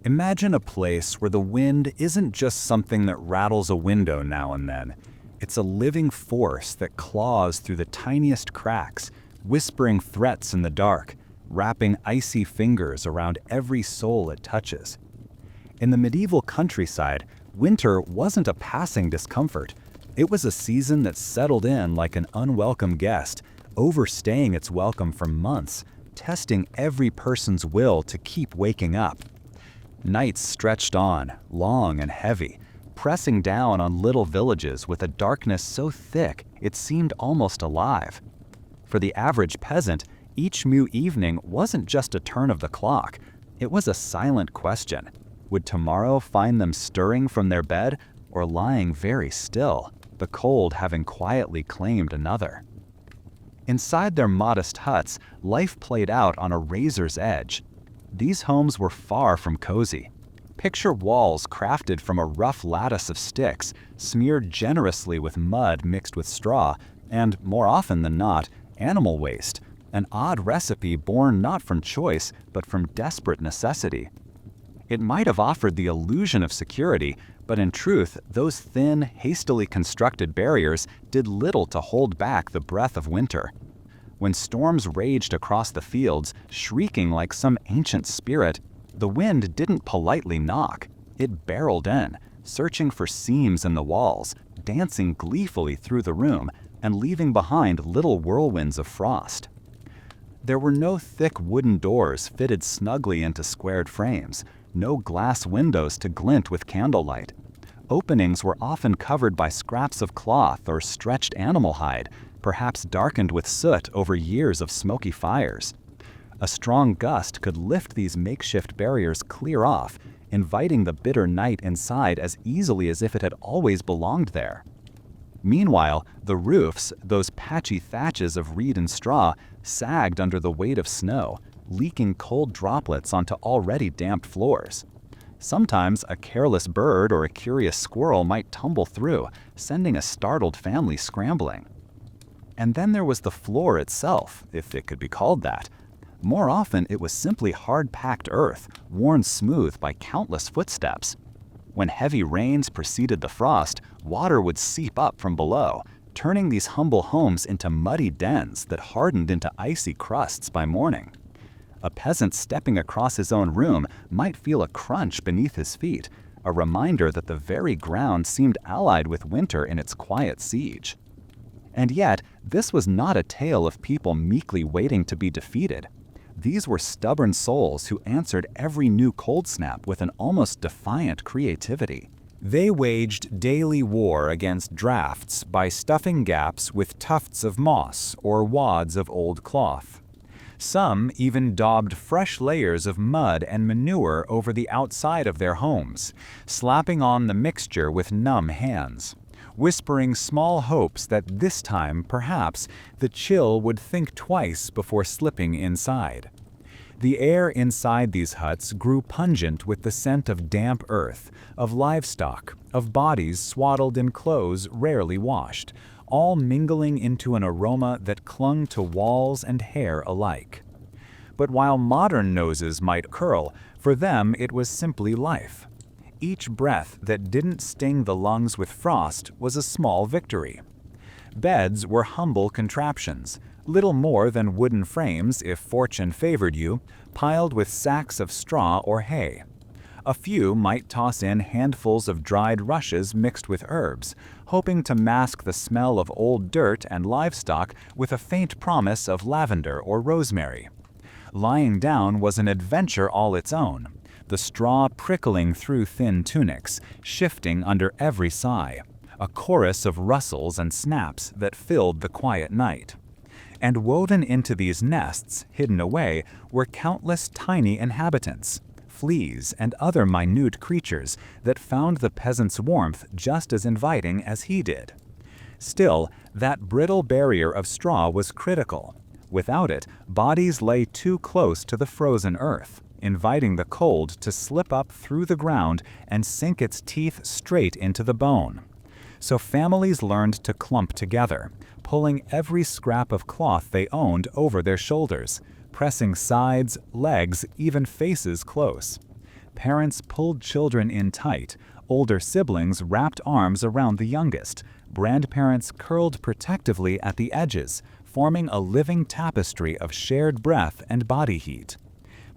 Imagine a place where the wind isn't just something that rattles a window now and then. It's a living force that claws through the tiniest cracks, whispering threats in the dark, wrapping icy fingers around every soul it touches. In the medieval countryside, winter wasn't a passing discomfort. It was a season that settled in like an unwelcome guest, overstaying its welcome for months, testing every person's will to keep waking up. Nights stretched on, long and heavy, pressing down on little villages with a darkness so thick it seemed almost alive. For the average peasant, each new evening wasn't just a turn of the clock, it was a silent question. Would tomorrow find them stirring from their bed or lying very still, the cold having quietly claimed another? Inside their modest huts, life played out on a razor's edge. These homes were far from cozy. Picture walls crafted from a rough lattice of sticks, smeared generously with mud mixed with straw, and, more often than not, animal waste, an odd recipe born not from choice, but from desperate necessity. It might have offered the illusion of security, but in truth, those thin, hastily constructed barriers did little to hold back the breath of winter. When storms raged across the fields, shrieking like some ancient spirit, the wind didn't politely knock. It barreled in, searching for seams in the walls, dancing gleefully through the room, and leaving behind little whirlwinds of frost. There were no thick wooden doors fitted snugly into squared frames, no glass windows to glint with candlelight. Openings were often covered by scraps of cloth or stretched animal hide, perhaps darkened with soot over years of smoky fires. A strong gust could lift these makeshift barriers clear off, inviting the bitter night inside as easily as if it had always belonged there. Meanwhile, the roofs, those patchy thatches of reed and straw, sagged under the weight of snow, leaking cold droplets onto already damp floors. Sometimes a careless bird or a curious squirrel might tumble through, sending a startled family scrambling. And then there was the floor itself, if it could be called that. More often, it was simply hard-packed earth, worn smooth by countless footsteps. When heavy rains preceded the frost, water would seep up from below, turning these humble homes into muddy dens that hardened into icy crusts by morning. A peasant stepping across his own room might feel a crunch beneath his feet, a reminder that the very ground seemed allied with winter in its quiet siege. And yet, this was not a tale of people meekly waiting to be defeated. These were stubborn souls who answered every new cold snap with an almost defiant creativity. They waged daily war against drafts by stuffing gaps with tufts of moss or wads of old cloth. Some even daubed fresh layers of mud and manure over the outside of their homes, slapping on the mixture with numb hands, whispering small hopes that this time, perhaps, the chill would think twice before slipping inside. The air inside these huts grew pungent with the scent of damp earth, of livestock, of bodies swaddled in clothes rarely washed, all mingling into an aroma that clung to walls and hair alike. But while modern noses might curl, for them it was simply life. Each breath that didn't sting the lungs with frost was a small victory. Beds were humble contraptions, little more than wooden frames if fortune favored you, piled with sacks of straw or hay. A few might toss in handfuls of dried rushes mixed with herbs, hoping to mask the smell of old dirt and livestock with a faint promise of lavender or rosemary. Lying down was an adventure all its own, the straw prickling through thin tunics, shifting under every sigh, a chorus of rustles and snaps that filled the quiet night. And woven into these nests, hidden away, were countless tiny inhabitants, fleas and other minute creatures that found the peasant's warmth just as inviting as he did. Still, that brittle barrier of straw was critical. Without it, bodies lay too close to the frozen earth, inviting the cold to slip up through the ground and sink its teeth straight into the bone. So families learned to clump together, pulling every scrap of cloth they owned over their shoulders, pressing sides, legs, even faces close. Parents pulled children in tight, older siblings wrapped arms around the youngest, grandparents curled protectively at the edges, forming a living tapestry of shared breath and body heat.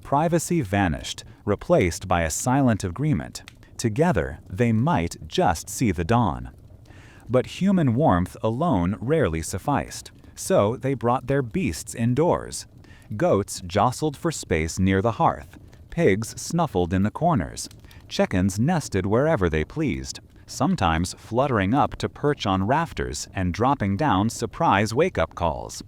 Privacy vanished, replaced by a silent agreement. Together, they might just see the dawn. But human warmth alone rarely sufficed, so they brought their beasts indoors. Goats jostled for space near the hearth. Pigs snuffled in the corners. Chickens nested wherever they pleased, sometimes fluttering up to perch on rafters and dropping down surprise wake-up calls.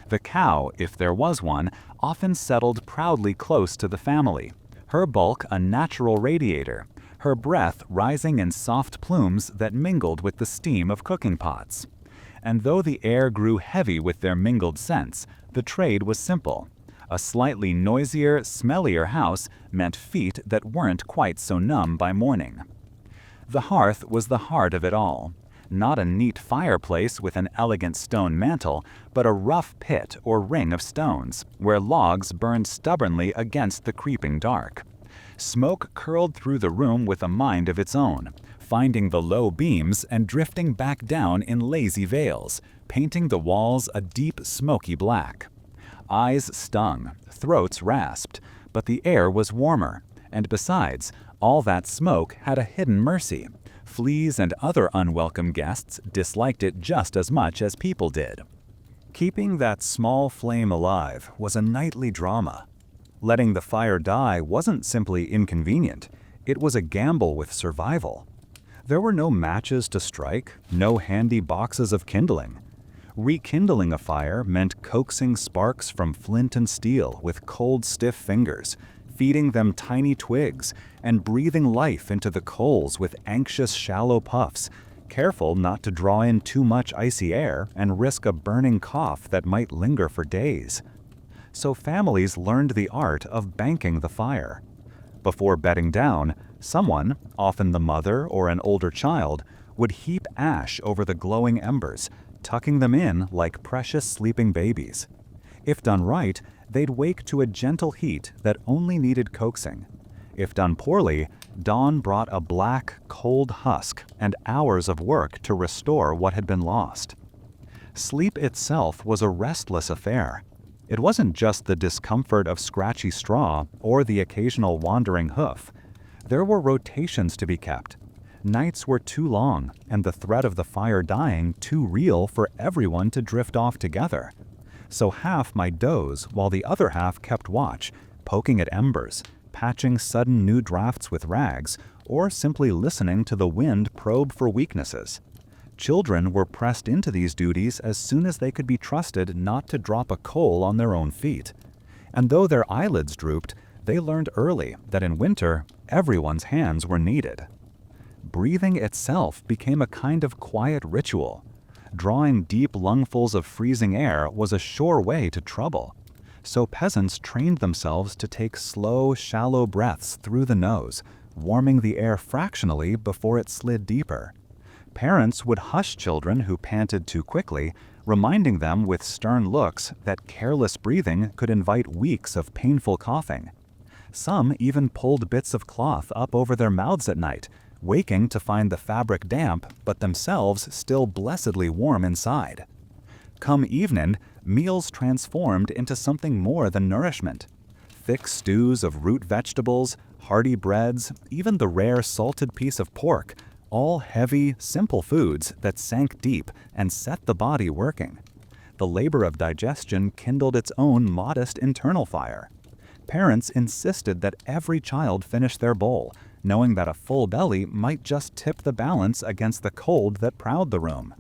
The cow, if there was one, often settled proudly close to the family, her bulk a natural radiator, her breath rising in soft plumes that mingled with the steam of cooking pots. And though the air grew heavy with their mingled scents, the trade was simple. A slightly noisier, smellier house meant feet that weren't quite so numb by morning. The hearth was the heart of it all. Not a neat fireplace with an elegant stone mantel, but a rough pit or ring of stones, where logs burned stubbornly against the creeping dark. Smoke curled through the room with a mind of its own, finding the low beams and drifting back down in lazy veils, painting the walls a deep, smoky black. Eyes stung, throats rasped, but the air was warmer, and besides, all that smoke had a hidden mercy. Fleas and other unwelcome guests disliked it just as much as people did. Keeping that small flame alive was a nightly drama. Letting the fire die wasn't simply inconvenient, it was a gamble with survival. There were no matches to strike, no handy boxes of kindling. Rekindling a fire meant coaxing sparks from flint and steel with cold, stiff fingers, feeding them tiny twigs, and breathing life into the coals with anxious, shallow puffs, careful not to draw in too much icy air and risk a burning cough that might linger for days. So families learned the art of banking the fire. Before bedding down, someone, often the mother or an older child, would heap ash over the glowing embers, tucking them in like precious sleeping babies. If done right, they'd wake to a gentle heat that only needed coaxing. If done poorly, dawn brought a black, cold husk and hours of work to restore what had been lost. Sleep itself was a restless affair. It wasn't just the discomfort of scratchy straw or the occasional wandering hoof. There were rotations to be kept. Nights were too long, and the threat of the fire dying too real for everyone to drift off together. So half might doze while the other half kept watch, poking at embers, patching sudden new drafts with rags, or simply listening to the wind probe for weaknesses. Children were pressed into these duties as soon as they could be trusted not to drop a coal on their own feet. And though their eyelids drooped, they learned early that in winter, everyone's hands were needed. Breathing itself became a kind of quiet ritual. Drawing deep lungfuls of freezing air was a sure way to trouble. So peasants trained themselves to take slow, shallow breaths through the nose, warming the air fractionally before it slid deeper. Parents would hush children who panted too quickly, reminding them with stern looks that careless breathing could invite weeks of painful coughing. Some even pulled bits of cloth up over their mouths at night, waking to find the fabric damp but themselves still blessedly warm inside. Come evening, meals transformed into something more than nourishment. Thick stews of root vegetables, hearty breads, even the rare salted piece of pork, all heavy, simple foods that sank deep and set the body working. The labor of digestion kindled its own modest internal fire. Parents insisted that every child finish their bowl, knowing that a full belly might just tip the balance against the cold that prowled the room.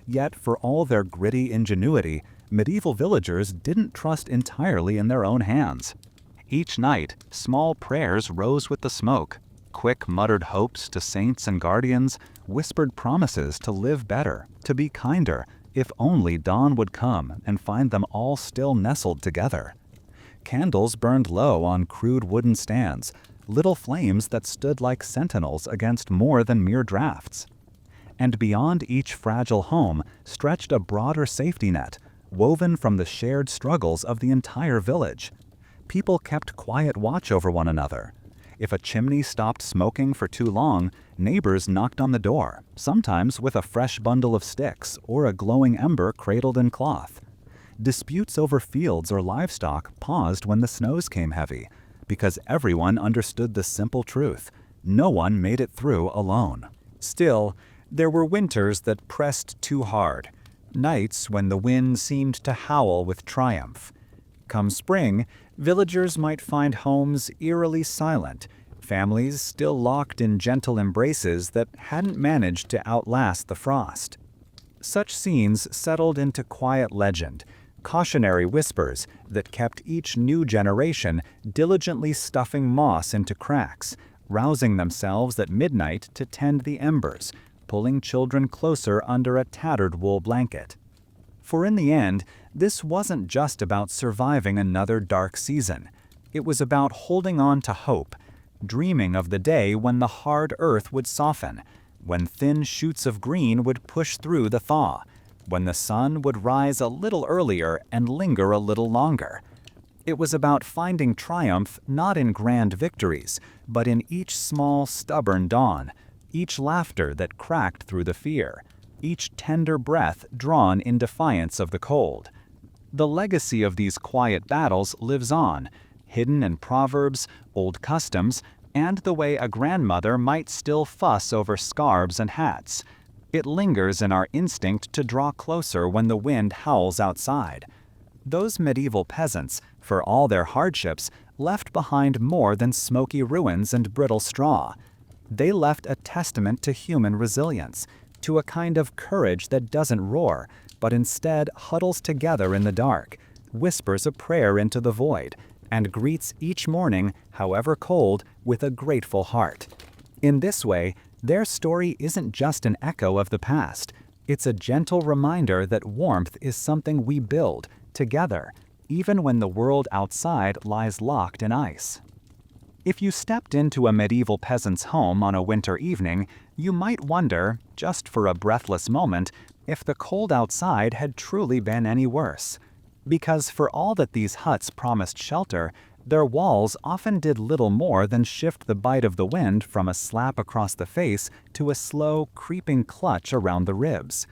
Yet, for all their gritty ingenuity, medieval villagers didn't trust entirely in their own hands. Each night, small prayers rose with the smoke. Quick muttered hopes to saints and guardians, whispered promises to live better, to be kinder, if only dawn would come and find them all still nestled together. Candles burned low on crude wooden stands, little flames that stood like sentinels against more than mere drafts. And beyond each fragile home stretched a broader safety net, woven from the shared struggles of the entire village. People kept quiet watch over one another. If a chimney stopped smoking for too long, neighbors knocked on the door, sometimes with a fresh bundle of sticks or a glowing ember cradled in cloth. Disputes over fields or livestock paused when the snows came heavy, because everyone understood the simple truth: no one made it through alone. Still, there were winters that pressed too hard, nights when the wind seemed to howl with triumph. Come spring, villagers might find homes eerily silent, families still locked in gentle embraces that hadn't managed to outlast the frost. Such scenes settled into quiet legend, cautionary whispers that kept each new generation diligently stuffing moss into cracks, rousing themselves at midnight to tend the embers, pulling children closer under a tattered wool blanket. For in the end, this wasn't just about surviving another dark season. It was about holding on to hope, dreaming of the day when the hard earth would soften, when thin shoots of green would push through the thaw, when the sun would rise a little earlier and linger a little longer. It was about finding triumph not in grand victories, but in each small, stubborn dawn, each laughter that cracked through the fear, each tender breath drawn in defiance of the cold. The legacy of these quiet battles lives on, hidden in proverbs, old customs, and the way a grandmother might still fuss over scarves and hats. It lingers in our instinct to draw closer when the wind howls outside. Those medieval peasants, for all their hardships, left behind more than smoky ruins and brittle straw. They left a testament to human resilience, to a kind of courage that doesn't roar, but instead huddles together in the dark, whispers a prayer into the void, and greets each morning, however cold, with a grateful heart. In this way, their story isn't just an echo of the past. It's a gentle reminder that warmth is something we build, together, even when the world outside lies locked in ice. If you stepped into a medieval peasant's home on a winter evening, you might wonder, just for a breathless moment, if the cold outside had truly been any worse. Because for all that these huts promised shelter, their walls often did little more than shift the bite of the wind from a slap across the face to a slow, creeping clutch around the ribs.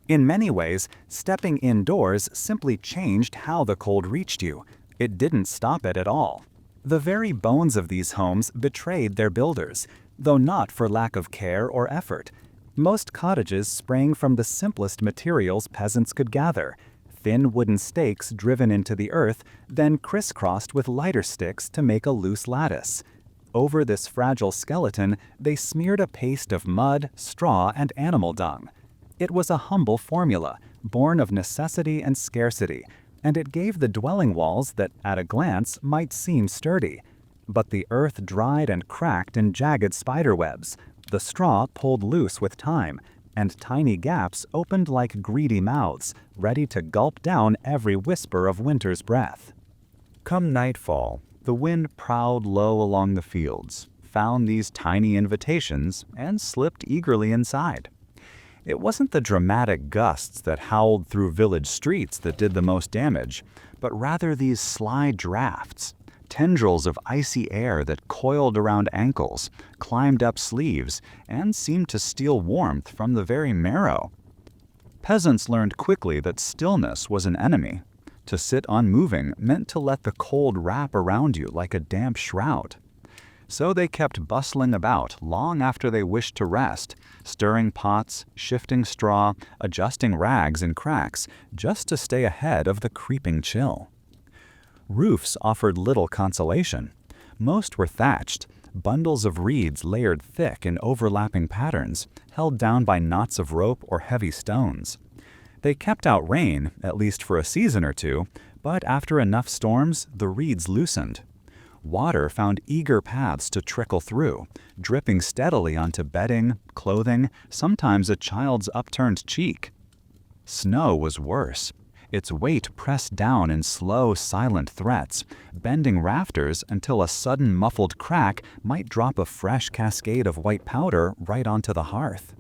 In many ways, stepping indoors simply changed how the cold reached you. It didn't stop it at all. The very bones of these homes betrayed their builders, though not for lack of care or effort. Most cottages sprang from the simplest materials peasants could gather: thin wooden stakes driven into the earth, then crisscrossed with lighter sticks to make a loose lattice. Over this fragile skeleton, they smeared a paste of mud, straw, and animal dung. It was a humble formula, born of necessity and scarcity, and it gave the dwelling walls that, at a glance, might seem sturdy. But the earth dried and cracked in jagged spiderwebs, the straw pulled loose with time, and tiny gaps opened like greedy mouths, ready to gulp down every whisper of winter's breath. Come nightfall, the wind prowled low along the fields, found these tiny invitations, and slipped eagerly inside. It wasn't the dramatic gusts that howled through village streets that did the most damage, but rather these sly drafts, tendrils of icy air that coiled around ankles, climbed up sleeves, and seemed to steal warmth from the very marrow. Peasants learned quickly that stillness was an enemy. To sit unmoving meant to let the cold wrap around you like a damp shroud. So they kept bustling about long after they wished to rest, stirring pots, shifting straw, adjusting rags in cracks, just to stay ahead of the creeping chill. Roofs offered little consolation. Most were thatched, bundles of reeds layered thick in overlapping patterns, held down by knots of rope or heavy stones. They kept out rain, at least for a season or two, but after enough storms, the reeds loosened. Water found eager paths to trickle through, dripping steadily onto bedding, clothing, sometimes a child's upturned cheek. Snow was worse. Its weight pressed down in slow, silent threats, bending rafters until a sudden muffled crack might drop a fresh cascade of white powder right onto the hearth.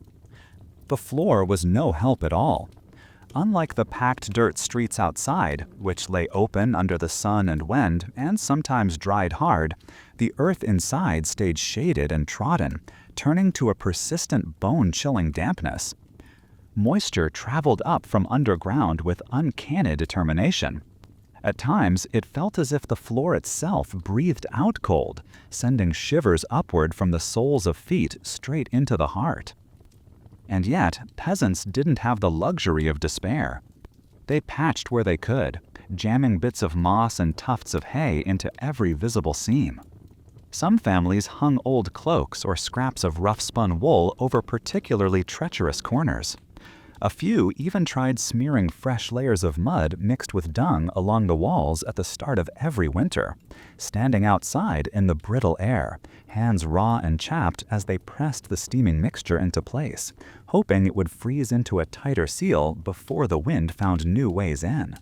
The floor was no help at all. Unlike the packed dirt streets outside, which lay open under the sun and wind and sometimes dried hard, the earth inside stayed shaded and trodden, turning to a persistent bone-chilling dampness. Moisture traveled up from underground with uncanny determination. At times, it felt as if the floor itself breathed out cold, sending shivers upward from the soles of feet straight into the heart. And yet, peasants didn't have the luxury of despair. They patched where they could, jamming bits of moss and tufts of hay into every visible seam. Some families hung old cloaks or scraps of rough-spun wool over particularly treacherous corners. A few even tried smearing fresh layers of mud mixed with dung along the walls at the start of every winter, standing outside in the brittle air, hands raw and chapped as they pressed the steaming mixture into place, hoping it would freeze into a tighter seal before the wind found new ways in.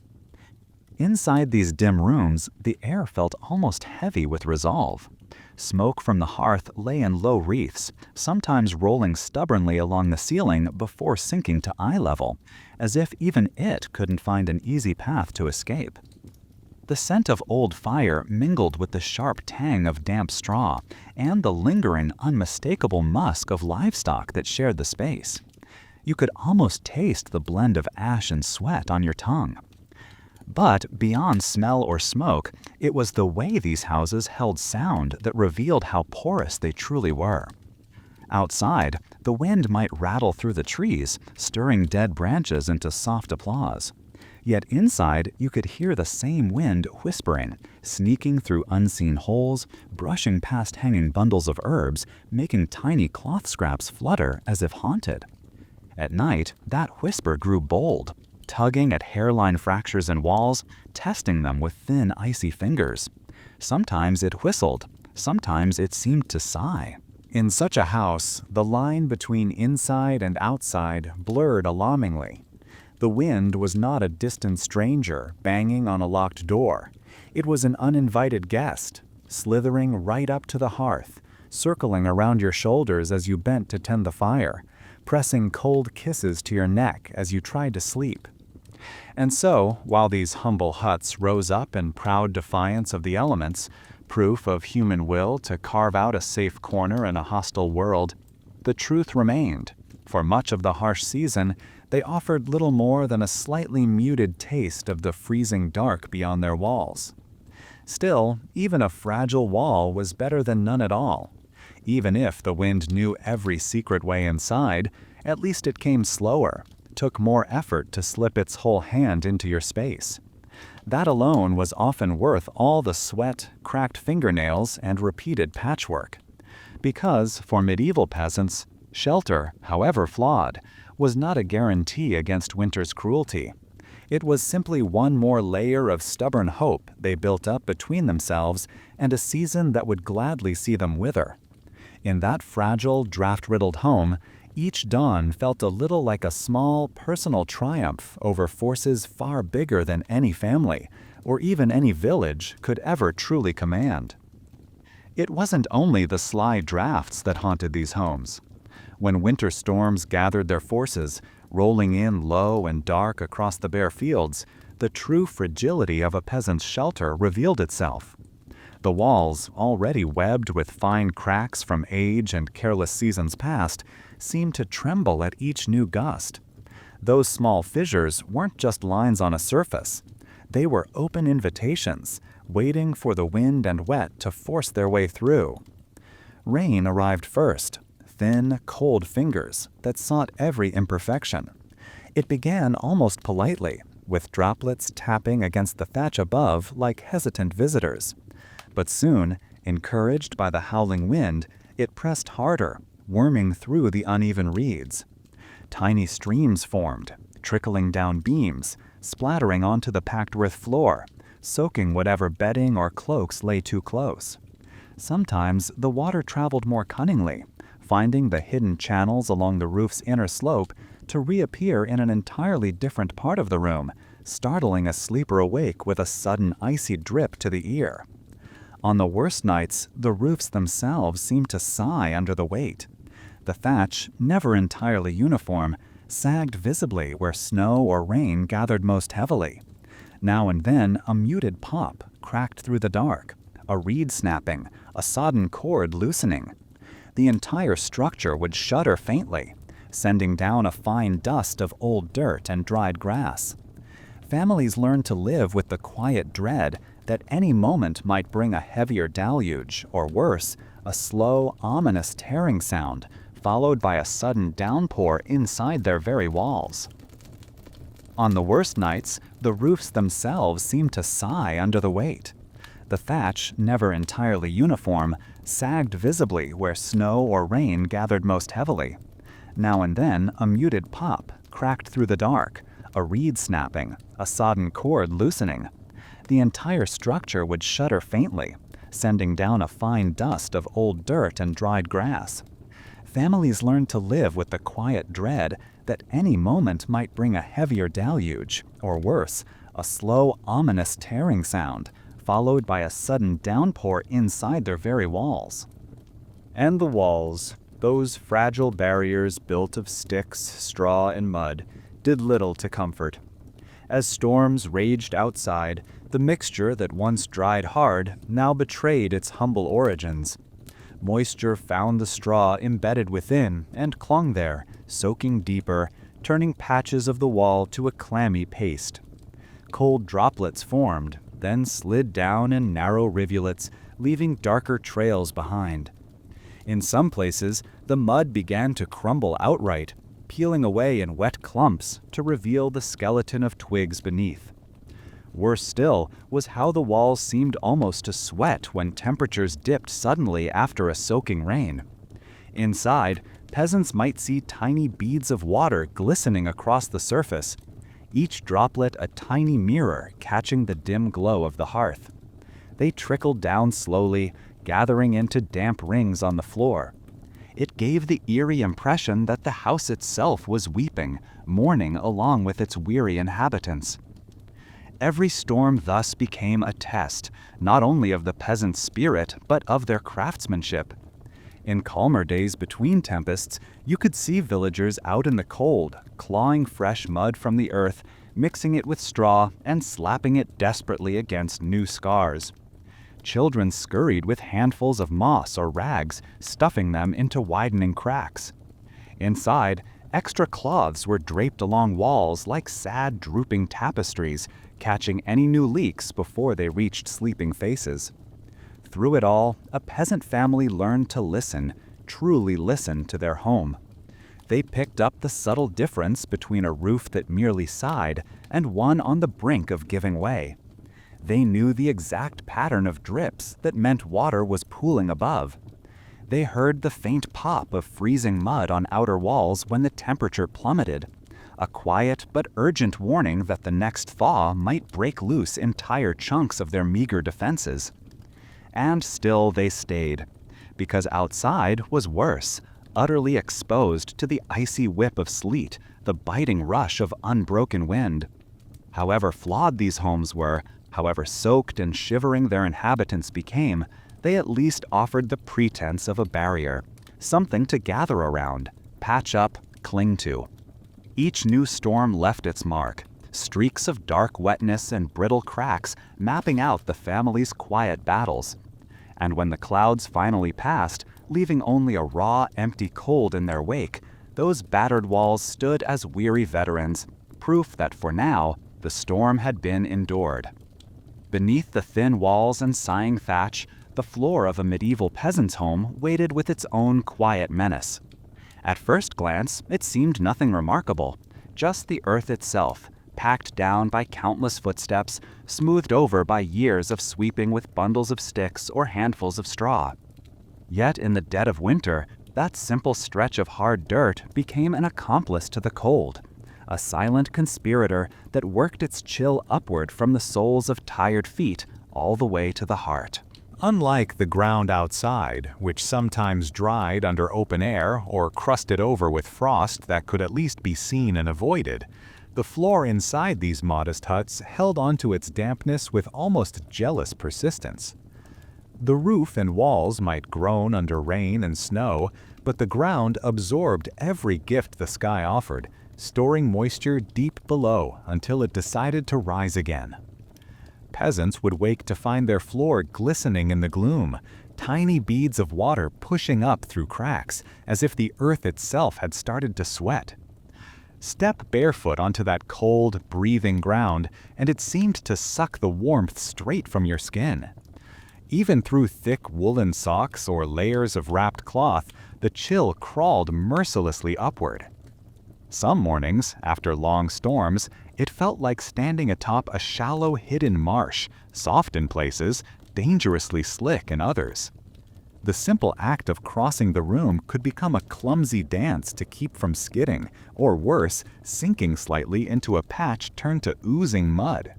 Inside these dim rooms, the air felt almost heavy with resolve. Smoke from the hearth lay in low wreaths, sometimes rolling stubbornly along the ceiling before sinking to eye level, as if even it couldn't find an easy path to escape. The scent of old fire mingled with the sharp tang of damp straw and the lingering, unmistakable musk of livestock that shared the space. You could almost taste the blend of ash and sweat on your tongue. But beyond smell or smoke, it was the way these houses held sound that revealed how porous they truly were. Outside, the wind might rattle through the trees, stirring dead branches into soft applause. Yet inside, you could hear the same wind whispering, sneaking through unseen holes, brushing past hanging bundles of herbs, making tiny cloth scraps flutter as if haunted. At night, that whisper grew bold, tugging at hairline fractures in walls, testing them with thin, icy fingers. Sometimes it whistled, sometimes it seemed to sigh. In such a house, the line between inside and outside blurred alarmingly. The wind was not a distant stranger banging on a locked door. It was an uninvited guest, slithering right up to the hearth, circling around your shoulders as you bent to tend the fire, pressing cold kisses to your neck as you tried to sleep. And so, while these humble huts rose up in proud defiance of the elements, proof of human will to carve out a safe corner in a hostile world, the truth remained. For much of the harsh season, they offered little more than a slightly muted taste of the freezing dark beyond their walls. Still, even a fragile wall was better than none at all. Even if the wind knew every secret way inside, at least it came slower, took more effort to slip its whole hand into your space. That alone was often worth all the sweat, cracked fingernails, and repeated patchwork. Because, for medieval peasants, shelter, however flawed, was not a guarantee against winter's cruelty. It was simply one more layer of stubborn hope they built up between themselves and a season that would gladly see them wither. In that fragile, draft-riddled home, each dawn felt a little like a small, personal triumph over forces far bigger than any family, or even any village, could ever truly command. It wasn't only the sly drafts that haunted these homes. When winter storms gathered their forces, rolling in low and dark across the bare fields, the true fragility of a peasant's shelter revealed itself. The walls, already webbed with fine cracks from age and careless seasons past, seemed to tremble at each new gust. Those small fissures weren't just lines on a surface. They were open invitations, waiting for the wind and wet to force their way through. Rain arrived first, thin, cold fingers that sought every imperfection. It began almost politely, with droplets tapping against the thatch above like hesitant visitors. But soon, encouraged by the howling wind, it pressed harder, worming through the uneven reeds. Tiny streams formed, trickling down beams, splattering onto the packed earth floor, soaking whatever bedding or cloaks lay too close. Sometimes the water traveled more cunningly, finding the hidden channels along the roof's inner slope to reappear in an entirely different part of the room, startling a sleeper awake with a sudden icy drip to the ear. On the worst nights, the roofs themselves seemed to sigh under the weight. The thatch, never entirely uniform, sagged visibly where snow or rain gathered most heavily. Now and then, a muted pop cracked through the dark, a reed snapping, a sodden cord loosening. The entire structure would shudder faintly, sending down a fine dust of old dirt and dried grass. Families learned to live with the quiet dread that any moment might bring a heavier deluge, or worse, a slow, ominous tearing sound, followed by a sudden downpour inside their very walls. On the worst nights, the roofs themselves seemed to sigh under the weight. The thatch, never entirely uniform, sagged visibly where snow or rain gathered most heavily. Now and then, a muted pop cracked through the dark, a reed snapping, a sodden cord loosening. The entire structure would shudder faintly, sending down a fine dust of old dirt and dried grass. Families learned to live with the quiet dread that any moment might bring a heavier deluge, or worse, a slow, ominous tearing sound, followed by a sudden downpour inside their very walls. And the walls, those fragile barriers built of sticks, straw, and mud, did little to comfort. As storms raged outside, the mixture that once dried hard now betrayed its humble origins. Moisture found the straw embedded within and clung there, soaking deeper, turning patches of the wall to a clammy paste. Cold droplets formed, then slid down in narrow rivulets, leaving darker trails behind. In some places, the mud began to crumble outright, peeling away in wet clumps to reveal the skeleton of twigs beneath. Worse still was how the walls seemed almost to sweat when temperatures dipped suddenly after a soaking rain. Inside, peasants might see tiny beads of water glistening across the surface, each droplet a tiny mirror catching the dim glow of the hearth. They trickled down slowly, gathering into damp rings on the floor. It gave the eerie impression that the house itself was weeping, mourning along with its weary inhabitants. Every storm thus became a test, not only of the peasants' spirit, but of their craftsmanship. In calmer days between tempests, you could see villagers out in the cold, clawing fresh mud from the earth, mixing it with straw, and slapping it desperately against new scars. Children scurried with handfuls of moss or rags, stuffing them into widening cracks. Inside, extra cloths were draped along walls like sad, drooping tapestries, catching any new leaks before they reached sleeping faces. Through it all, a peasant family learned to listen, truly listen to their home. They picked up the subtle difference between a roof that merely sighed and one on the brink of giving way. They knew the exact pattern of drips that meant water was pooling above. They heard the faint pop of freezing mud on outer walls when the temperature plummeted, a quiet but urgent warning that the next thaw might break loose entire chunks of their meager defenses. And still they stayed, because outside was worse, utterly exposed to the icy whip of sleet, the biting rush of unbroken wind. However flawed these homes were, however soaked and shivering their inhabitants became, they at least offered the pretense of a barrier, something to gather around, patch up, cling to. Each new storm left its mark, streaks of dark wetness and brittle cracks mapping out the family's quiet battles. And when the clouds finally passed, leaving only a raw, empty cold in their wake, those battered walls stood as weary veterans, proof that for now, the storm had been endured. Beneath the thin walls and sighing thatch, the floor of a medieval peasant's home waited with its own quiet menace. At first glance, it seemed nothing remarkable, just the earth itself, packed down by countless footsteps, smoothed over by years of sweeping with bundles of sticks or handfuls of straw. Yet in the dead of winter, that simple stretch of hard dirt became an accomplice to the cold, a silent conspirator that worked its chill upward from the soles of tired feet all the way to the heart. Unlike the ground outside, which sometimes dried under open air or crusted over with frost that could at least be seen and avoided, the floor inside these modest huts held onto its dampness with almost jealous persistence. The roof and walls might groan under rain and snow, but the ground absorbed every gift the sky offered, storing moisture deep below until it decided to rise again. Peasants would wake to find their floor glistening in the gloom, tiny beads of water pushing up through cracks, as if the earth itself had started to sweat. Step barefoot onto that cold, breathing ground, and it seemed to suck the warmth straight from your skin. Even through thick woolen socks or layers of wrapped cloth, the chill crawled mercilessly upward. Some mornings, after long storms, it felt like standing atop a shallow hidden marsh, soft in places, dangerously slick in others. The simple act of crossing the room could become a clumsy dance to keep from skidding, or worse, sinking slightly into a patch turned to oozing mud.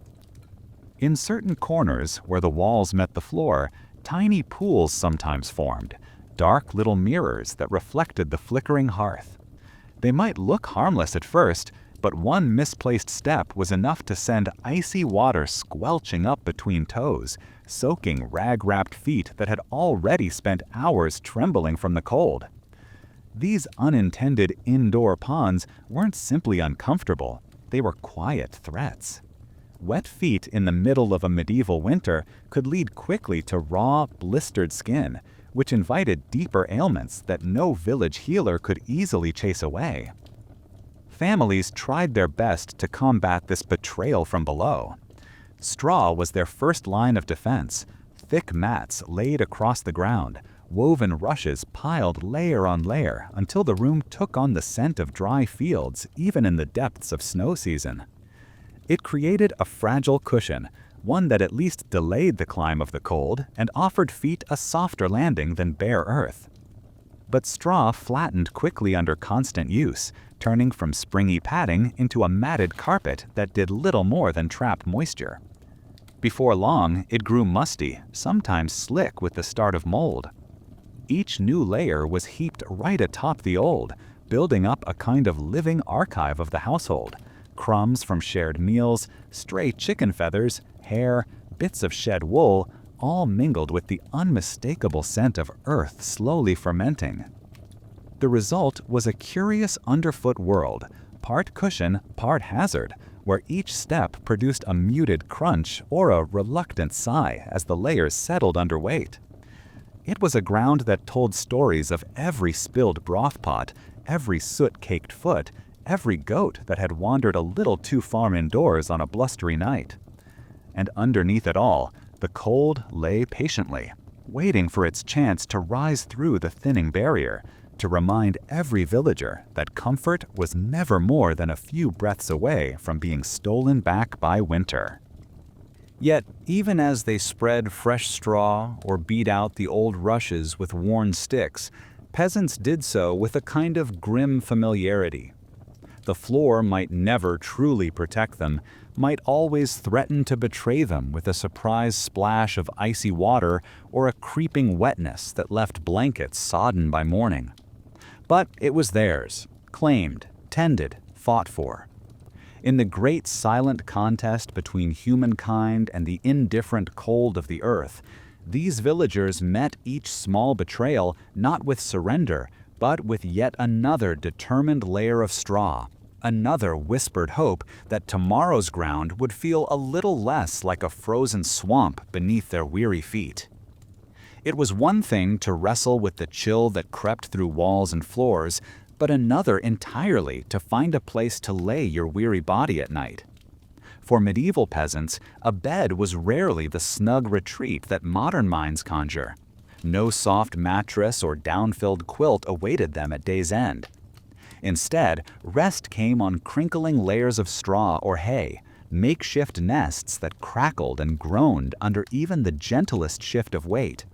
In certain corners where the walls met the floor, tiny pools sometimes formed, dark little mirrors that reflected the flickering hearth. They might look harmless at first, but one misplaced step was enough to send icy water squelching up between toes, soaking rag-wrapped feet that had already spent hours trembling from the cold. These unintended indoor ponds weren't simply uncomfortable, they were quiet threats. Wet feet in the middle of a medieval winter could lead quickly to raw, blistered skin, which invited deeper ailments that no village healer could easily chase away. Families tried their best to combat this betrayal from below. Straw was their first line of defense, thick mats laid across the ground, woven rushes piled layer on layer until the room took on the scent of dry fields even in the depths of snow season. It created a fragile cushion, one that at least delayed the climb of the cold and offered feet a softer landing than bare earth. But straw flattened quickly under constant use, turning from springy padding into a matted carpet that did little more than trap moisture. Before long, it grew musty, sometimes slick with the start of mold. Each new layer was heaped right atop the old, building up a kind of living archive of the household. Crumbs from shared meals, stray chicken feathers, hair, bits of shed wool, all mingled with the unmistakable scent of earth slowly fermenting. The result was a curious underfoot world, part cushion, part hazard, where each step produced a muted crunch or a reluctant sigh as the layers settled under weight. It was a ground that told stories of every spilled broth pot, every soot-caked foot, every goat that had wandered a little too far indoors on a blustery night. And underneath it all, the cold lay patiently, waiting for its chance to rise through the thinning barrier, to remind every villager that comfort was never more than a few breaths away from being stolen back by winter. Yet, even as they spread fresh straw or beat out the old rushes with worn sticks, peasants did so with a kind of grim familiarity. The floor might never truly protect them, might always threaten to betray them with a surprise splash of icy water or a creeping wetness that left blankets sodden by morning. But it was theirs, claimed, tended, fought for. In the great silent contest between humankind and the indifferent cold of the earth, these villagers met each small betrayal not with surrender, but with yet another determined layer of straw, another whispered hope that tomorrow's ground would feel a little less like a frozen swamp beneath their weary feet. It was one thing to wrestle with the chill that crept through walls and floors, but another entirely to find a place to lay your weary body at night. For medieval peasants, a bed was rarely the snug retreat that modern minds conjure. No soft mattress or down-filled quilt awaited them at day's end. Instead, rest came on crinkling layers of straw or hay, makeshift nests that crackled and groaned under even the gentlest shift of weight.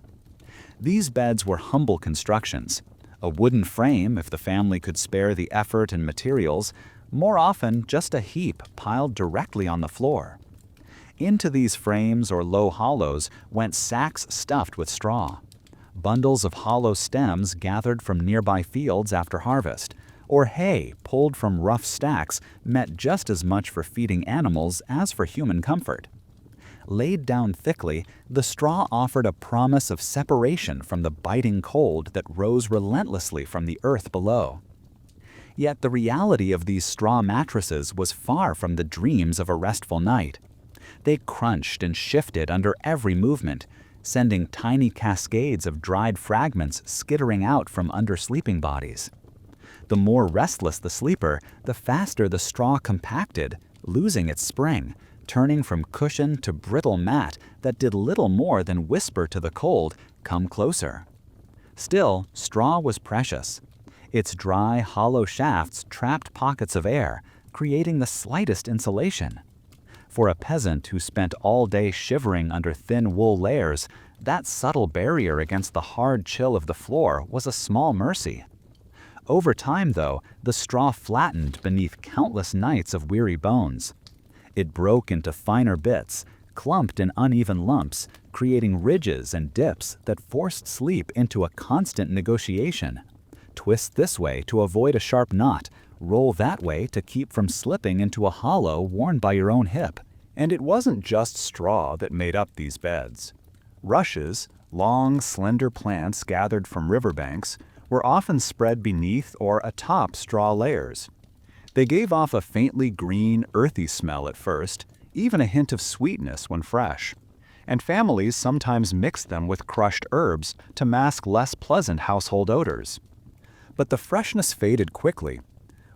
These beds were humble constructions, a wooden frame if the family could spare the effort and materials, more often just a heap piled directly on the floor. Into these frames or low hollows went sacks stuffed with straw, bundles of hollow stems gathered from nearby fields after harvest, or hay pulled from rough stacks meant just as much for feeding animals as for human comfort. Laid down thickly, the straw offered a promise of separation from the biting cold that rose relentlessly from the earth below. Yet the reality of these straw mattresses was far from the dreams of a restful night. They crunched and shifted under every movement, sending tiny cascades of dried fragments skittering out from under sleeping bodies. The more restless the sleeper, the faster the straw compacted, losing its spring, turning from cushion to brittle mat that did little more than whisper to the cold, "Come closer." Still, straw was precious. Its dry, hollow shafts trapped pockets of air, creating the slightest insulation. For a peasant who spent all day shivering under thin wool layers, that subtle barrier against the hard chill of the floor was a small mercy. Over time, though, the straw flattened beneath countless nights of weary bones. It broke into finer bits, clumped in uneven lumps, creating ridges and dips that forced sleep into a constant negotiation. Twist this way to avoid a sharp knot, roll that way to keep from slipping into a hollow worn by your own hip. And it wasn't just straw that made up these beds. Rushes, long, slender plants gathered from riverbanks, were often spread beneath or atop straw layers. They gave off a faintly green, earthy smell at first, even a hint of sweetness when fresh. And families sometimes mixed them with crushed herbs to mask less pleasant household odors. But the freshness faded quickly.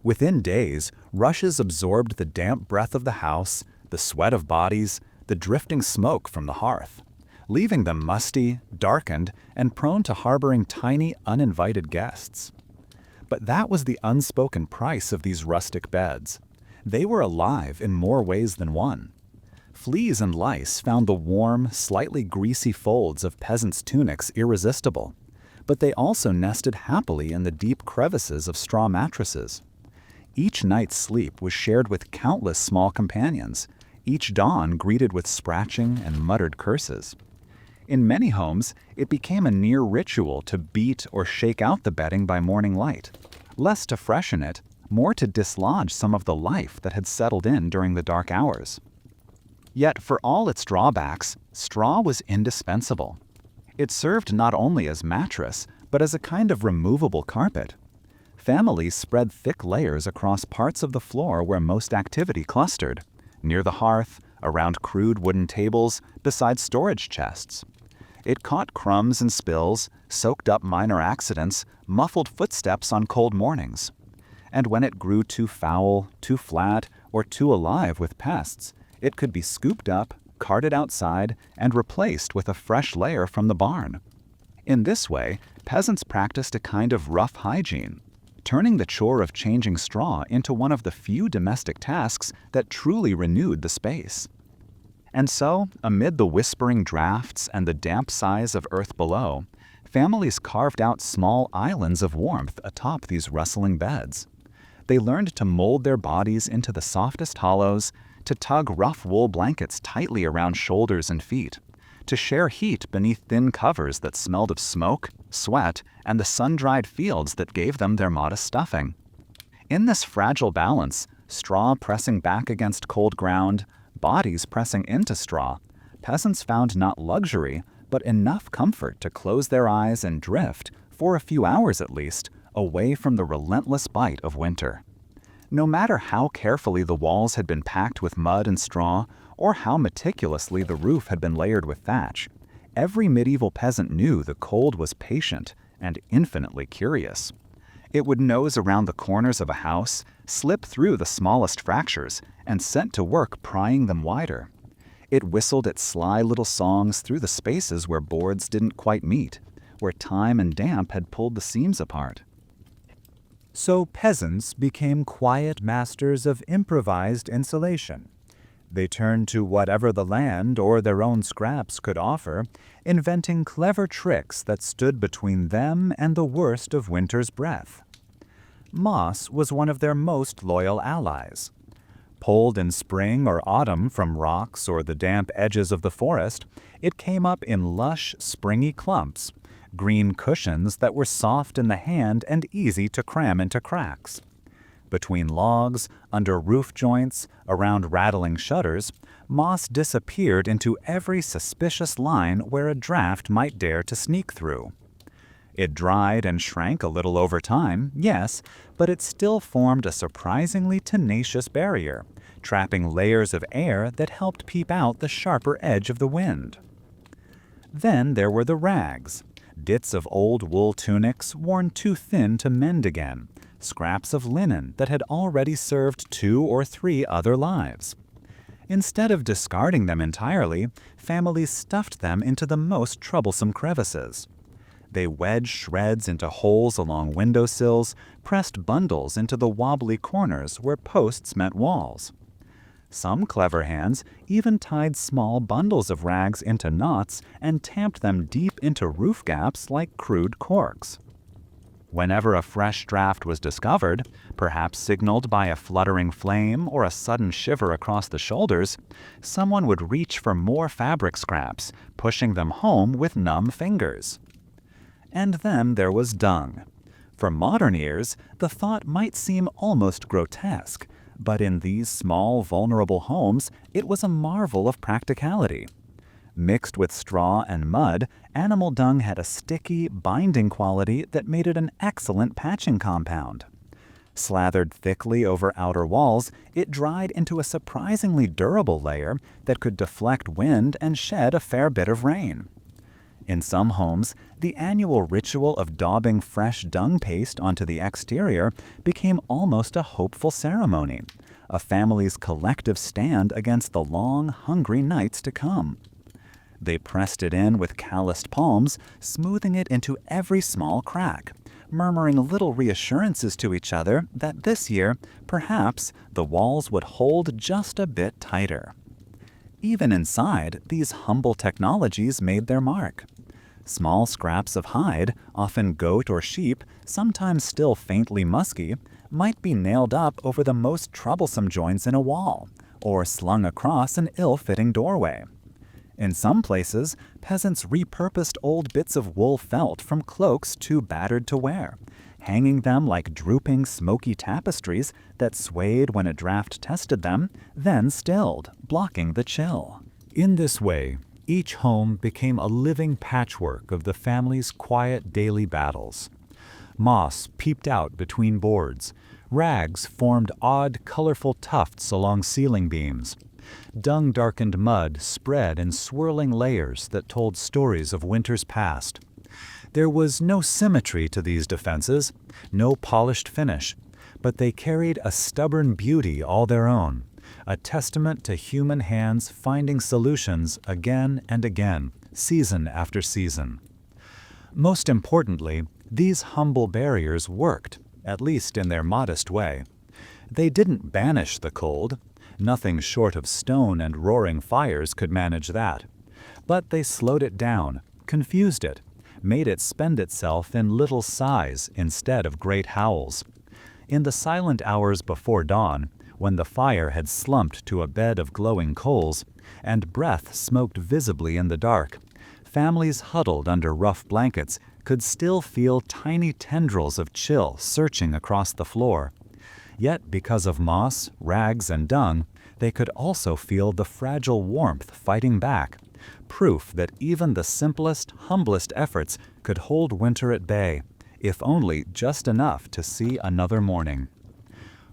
Within days, rushes absorbed the damp breath of the house, the sweat of bodies, the drifting smoke from the hearth, leaving them musty, darkened, and prone to harboring tiny, uninvited guests. But that was the unspoken price of these rustic beds. They were alive in more ways than one. Fleas and lice found the warm, slightly greasy folds of peasants' tunics irresistible, but they also nested happily in the deep crevices of straw mattresses. Each night's sleep was shared with countless small companions, each dawn greeted with scratching and muttered curses. In many homes, it became a near ritual to beat or shake out the bedding by morning light, less to freshen it, more to dislodge some of the life that had settled in during the dark hours. Yet for all its drawbacks, straw was indispensable. It served not only as mattress, but as a kind of removable carpet. Families spread thick layers across parts of the floor where most activity clustered, near the hearth, around crude wooden tables, beside storage chests. It caught crumbs and spills, soaked up minor accidents, muffled footsteps on cold mornings. And when it grew too foul, too flat, or too alive with pests, it could be scooped up, carted outside, and replaced with a fresh layer from the barn. In this way, peasants practiced a kind of rough hygiene, turning the chore of changing straw into one of the few domestic tasks that truly renewed the space. And so, amid the whispering drafts and the damp sighs of earth below, families carved out small islands of warmth atop these rustling beds. They learned to mold their bodies into the softest hollows, to tug rough wool blankets tightly around shoulders and feet, to share heat beneath thin covers that smelled of smoke, sweat, and the sun-dried fields that gave them their modest stuffing. In this fragile balance, straw pressing back against cold ground, bodies pressing into straw, peasants found not luxury, but enough comfort to close their eyes and drift, for a few hours at least, away from the relentless bite of winter. No matter how carefully the walls had been packed with mud and straw, or how meticulously the roof had been layered with thatch, every medieval peasant knew the cold was patient and infinitely curious. It would nose around the corners of a house, slip through the smallest fractures, and set to work prying them wider. It whistled its sly little songs through the spaces where boards didn't quite meet, where time and damp had pulled the seams apart. So peasants became quiet masters of improvised insulation. They turned to whatever the land or their own scraps could offer, inventing clever tricks that stood between them and the worst of winter's breath. Moss was one of their most loyal allies. Pulled in spring or autumn from rocks or the damp edges of the forest, it came up in lush, springy clumps, green cushions that were soft in the hand and easy to cram into cracks. Between logs, under roof joints, around rattling shutters, moss disappeared into every suspicious line where a draft might dare to sneak through. It dried and shrank a little over time, yes, but it still formed a surprisingly tenacious barrier, trapping layers of air that helped peep out the sharper edge of the wind. Then there were the rags, bits of old wool tunics worn too thin to mend again, scraps of linen that had already served 2 or 3 other lives. Instead of discarding them entirely, families stuffed them into the most troublesome crevices. They wedged shreds into holes along windowsills, pressed bundles into the wobbly corners where posts met walls. Some clever hands even tied small bundles of rags into knots and tamped them deep into roof gaps like crude corks. Whenever a fresh draft was discovered, perhaps signaled by a fluttering flame or a sudden shiver across the shoulders, someone would reach for more fabric scraps, pushing them home with numb fingers. And then there was dung. For modern ears, the thought might seem almost grotesque, but in these small, vulnerable homes, it was a marvel of practicality. Mixed with straw and mud, animal dung had a sticky, binding quality that made it an excellent patching compound. Slathered thickly over outer walls, it dried into a surprisingly durable layer that could deflect wind and shed a fair bit of rain. In some homes, the annual ritual of daubing fresh dung paste onto the exterior became almost a hopeful ceremony, a family's collective stand against the long, hungry nights to come. They pressed it in with calloused palms, smoothing it into every small crack, murmuring little reassurances to each other that this year, perhaps, the walls would hold just a bit tighter. Even inside, these humble technologies made their mark. Small scraps of hide, often goat or sheep, sometimes still faintly musky, might be nailed up over the most troublesome joints in a wall, or slung across an ill-fitting doorway. In some places, peasants repurposed old bits of wool felt from cloaks too battered to wear, hanging them like drooping, smoky tapestries that swayed when a draft tested them, then stilled, blocking the chill. In this way, each home became a living patchwork of the family's quiet daily battles. Moss peeped out between boards. Rags formed odd, colorful tufts along ceiling beams. Dung-darkened mud spread in swirling layers that told stories of winters past. There was no symmetry to these defenses, no polished finish, but they carried a stubborn beauty all their own, a testament to human hands finding solutions again and again, season after season. Most importantly, these humble barriers worked, at least in their modest way. They didn't banish the cold. Nothing short of stone and roaring fires could manage that. But they slowed it down, confused it, made it spend itself in little sighs instead of great howls. In the silent hours before dawn, when the fire had slumped to a bed of glowing coals, and breath smoked visibly in the dark, families huddled under rough blankets could still feel tiny tendrils of chill searching across the floor. Yet because of moss, rags, and dung, they could also feel the fragile warmth fighting back, proof that even the simplest, humblest efforts could hold winter at bay, if only just enough to see another morning.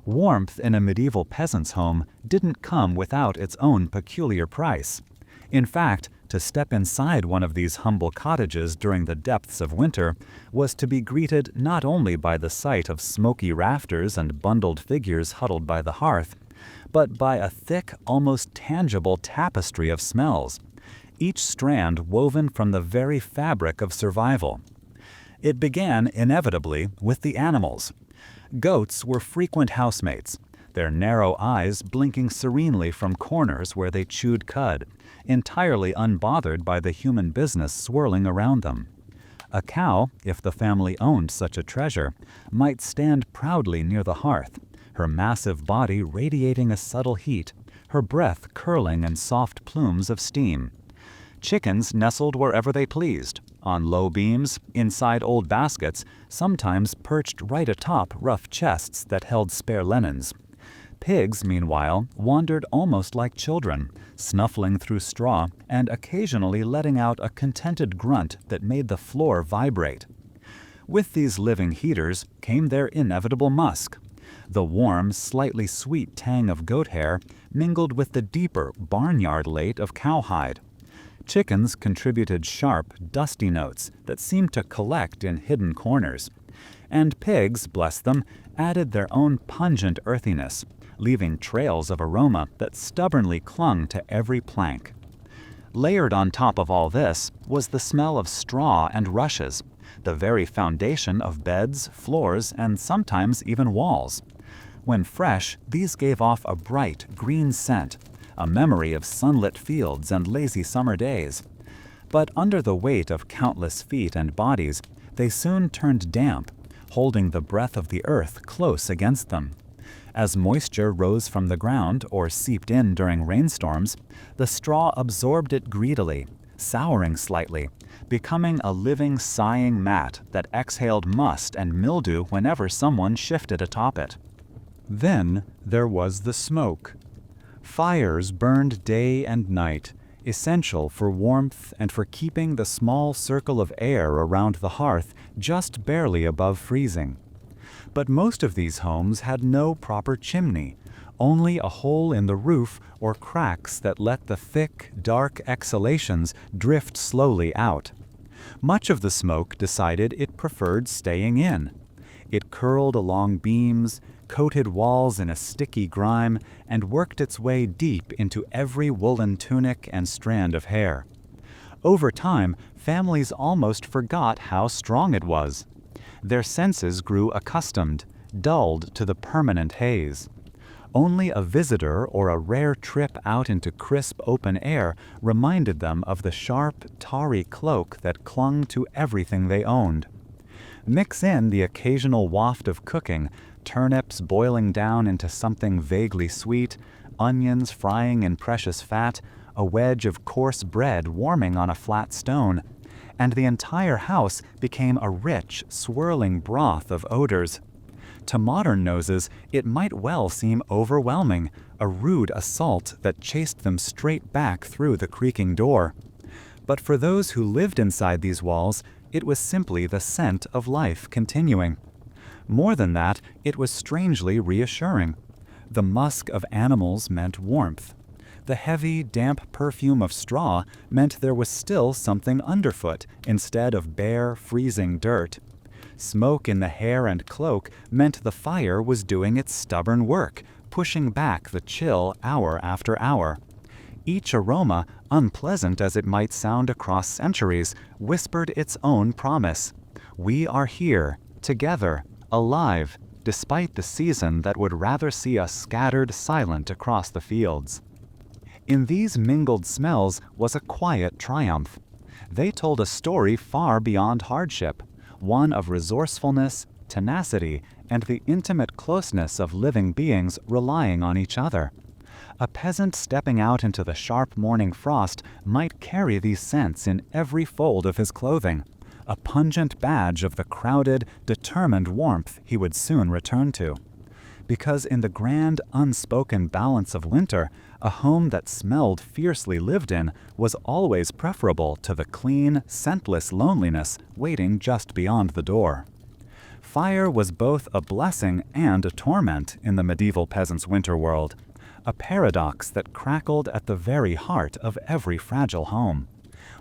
Warmth in a medieval peasant's home didn't come without its own peculiar price. In fact, to step inside one of these humble cottages during the depths of winter was to be greeted not only by the sight of smoky rafters and bundled figures huddled by the hearth, but by a thick, almost tangible tapestry of smells, each strand woven from the very fabric of survival. It began, inevitably, with the animals. Goats were frequent housemates, their narrow eyes blinking serenely from corners where they chewed cud, entirely unbothered by the human business swirling around them. A cow, if the family owned such a treasure, might stand proudly near the hearth, her massive body radiating a subtle heat, her breath curling in soft plumes of steam. Chickens nestled wherever they pleased, on low beams, inside old baskets, sometimes perched right atop rough chests that held spare linens. Pigs, meanwhile, wandered almost like children, snuffling through straw and occasionally letting out a contented grunt that made the floor vibrate. With these living heaters came their inevitable musk. The warm, slightly sweet tang of goat hair mingled with the deeper barnyard late of cowhide. Chickens contributed sharp, dusty notes that seemed to collect in hidden corners. And pigs, bless them, added their own pungent earthiness, leaving trails of aroma that stubbornly clung to every plank. Layered on top of all this was the smell of straw and rushes, the very foundation of beds, floors, and sometimes even walls. When fresh, these gave off a bright, green scent, a memory of sunlit fields and lazy summer days. But under the weight of countless feet and bodies, they soon turned damp, holding the breath of the earth close against them. As moisture rose from the ground or seeped in during rainstorms, the straw absorbed it greedily, souring slightly, becoming a living, sighing mat that exhaled must and mildew whenever someone shifted atop it. Then there was the smoke. Fires burned day and night, essential for warmth and for keeping the small circle of air around the hearth just barely above freezing. But most of these homes had no proper chimney, only a hole in the roof or cracks that let the thick, dark exhalations drift slowly out. Much of the smoke decided it preferred staying in. It curled along beams, coated walls in a sticky grime, and worked its way deep into every woolen tunic and strand of hair. Over time, families almost forgot how strong it was. Their senses grew accustomed, dulled to the permanent haze. Only a visitor or a rare trip out into crisp open air reminded them of the sharp, tarry cloak that clung to everything they owned. Mix in the occasional waft of cooking, turnips boiling down into something vaguely sweet, onions frying in precious fat, a wedge of coarse bread warming on a flat stone, and the entire house became a rich, swirling broth of odors. To modern noses, it might well seem overwhelming, a rude assault that chased them straight back through the creaking door. But for those who lived inside these walls, it was simply the scent of life continuing. More than that, it was strangely reassuring. The musk of animals meant warmth. The heavy, damp perfume of straw meant there was still something underfoot instead of bare, freezing dirt. Smoke in the hair and cloak meant the fire was doing its stubborn work, pushing back the chill hour after hour. Each aroma, unpleasant as it might sound across centuries, whispered its own promise. We are here, together, alive, despite the season that would rather see us scattered silent across the fields. In these mingled smells was a quiet triumph. They told a story far beyond hardship, one of resourcefulness, tenacity, and the intimate closeness of living beings relying on each other. A peasant stepping out into the sharp morning frost might carry these scents in every fold of his clothing, a pungent badge of the crowded, determined warmth he would soon return to. Because in the grand, unspoken balance of winter, a home that smelled fiercely lived in was always preferable to the clean, scentless loneliness waiting just beyond the door. Fire was both a blessing and a torment in the medieval peasant's winter world, a paradox that crackled at the very heart of every fragile home.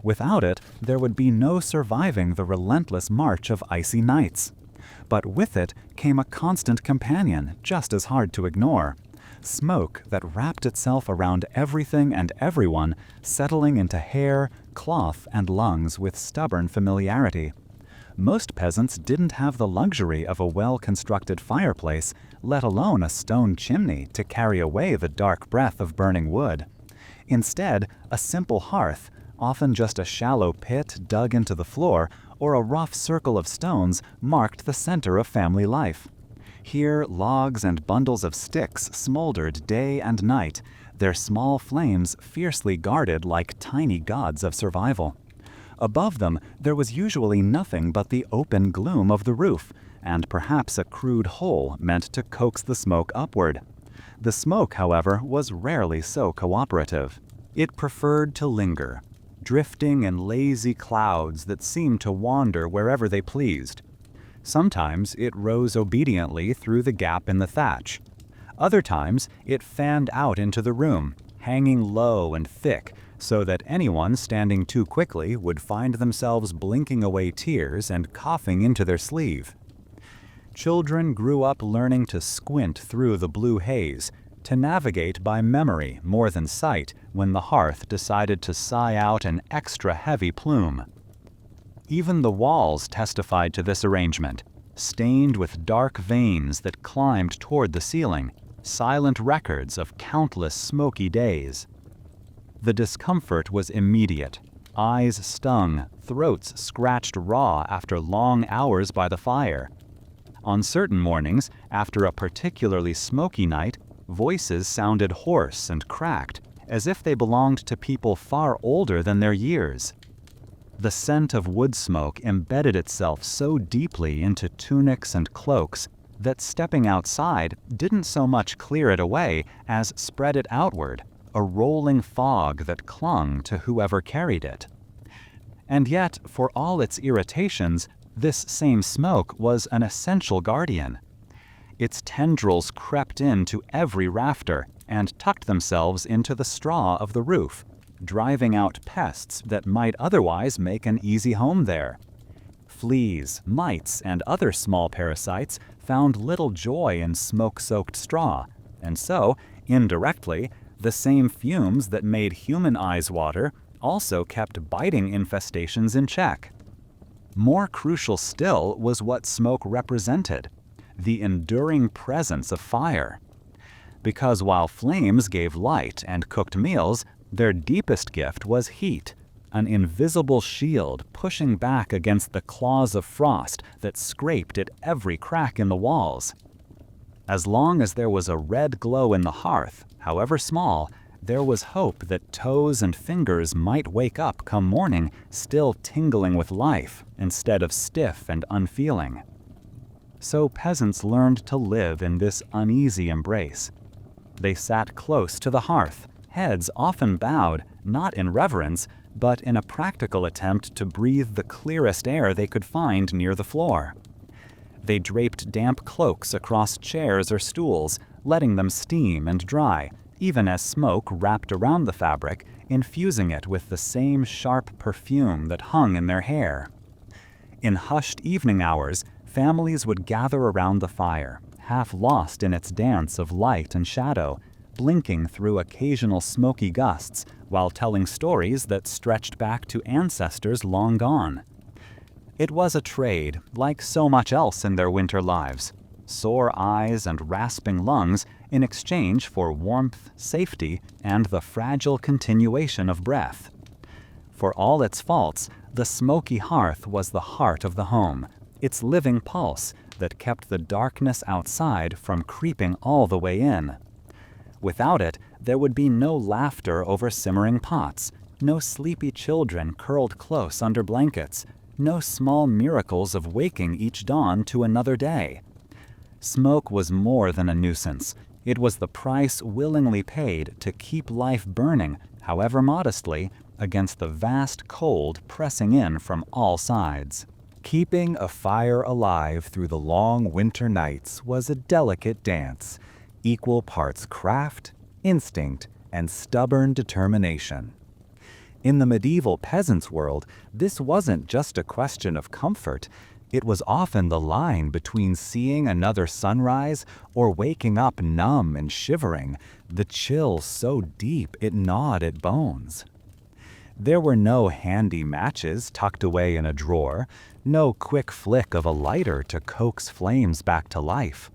Without it, there would be no surviving the relentless march of icy nights. But with it came a constant companion just as hard to ignore. Smoke that wrapped itself around everything and everyone, settling into hair, cloth, and lungs with stubborn familiarity. Most peasants didn't have the luxury of a well-constructed fireplace, let alone a stone chimney to carry away the dark breath of burning wood. Instead, a simple hearth, often just a shallow pit dug into the floor, or a rough circle of stones, marked the center of family life. Here, logs and bundles of sticks smoldered day and night, their small flames fiercely guarded like tiny gods of survival. Above them, there was usually nothing but the open gloom of the roof, and perhaps a crude hole meant to coax the smoke upward. The smoke, however, was rarely so cooperative. It preferred to linger, drifting in lazy clouds that seemed to wander wherever they pleased. Sometimes it rose obediently through the gap in the thatch. Other times it fanned out into the room, hanging low and thick, so that anyone standing too quickly would find themselves blinking away tears and coughing into their sleeve. Children grew up learning to squint through the blue haze, to navigate by memory more than sight when the hearth decided to sigh out an extra heavy plume. Even the walls testified to this arrangement, stained with dark veins that climbed toward the ceiling, silent records of countless smoky days. The discomfort was immediate. Eyes stung, throats scratched raw after long hours by the fire. On certain mornings, after a particularly smoky night, voices sounded hoarse and cracked, as if they belonged to people far older than their years. The scent of wood smoke embedded itself so deeply into tunics and cloaks that stepping outside didn't so much clear it away as spread it outward, a rolling fog that clung to whoever carried it. And yet, for all its irritations, this same smoke was an essential guardian. Its tendrils crept into every rafter and tucked themselves into the straw of the roof, driving out pests that might otherwise make an easy home there. Fleas, mites, and other small parasites found little joy in smoke-soaked straw, and so, indirectly, the same fumes that made human eyes water also kept biting infestations in check. More crucial still was what smoke represented: the enduring presence of fire. Because while flames gave light and cooked meals, their deepest gift was heat, an invisible shield pushing back against the claws of frost that scraped at every crack in the walls. As long as there was a red glow in the hearth, however small, there was hope that toes and fingers might wake up come morning still tingling with life instead of stiff and unfeeling. So peasants learned to live in this uneasy embrace. They sat close to the hearth, heads often bowed, not in reverence, but in a practical attempt to breathe the clearest air they could find near the floor. They draped damp cloaks across chairs or stools, letting them steam and dry, even as smoke wrapped around the fabric, infusing it with the same sharp perfume that hung in their hair. In hushed evening hours, families would gather around the fire, half lost in its dance of light and shadow, blinking through occasional smoky gusts while telling stories that stretched back to ancestors long gone. It was a trade, like so much else in their winter lives: sore eyes and rasping lungs in exchange for warmth, safety, and the fragile continuation of breath. For all its faults, the smoky hearth was the heart of the home, its living pulse that kept the darkness outside from creeping all the way in. Without it, there would be no laughter over simmering pots, no sleepy children curled close under blankets, no small miracles of waking each dawn to another day. Smoke was more than a nuisance. It was the price willingly paid to keep life burning, however modestly, against the vast cold pressing in from all sides. Keeping a fire alive through the long winter nights was a delicate dance, equal parts craft, instinct, and stubborn determination. In the medieval peasants' world, this wasn't just a question of comfort. It was often the line between seeing another sunrise or waking up numb and shivering, the chill so deep it gnawed at bones. There were no handy matches tucked away in a drawer, no quick flick of a lighter to coax flames back to life.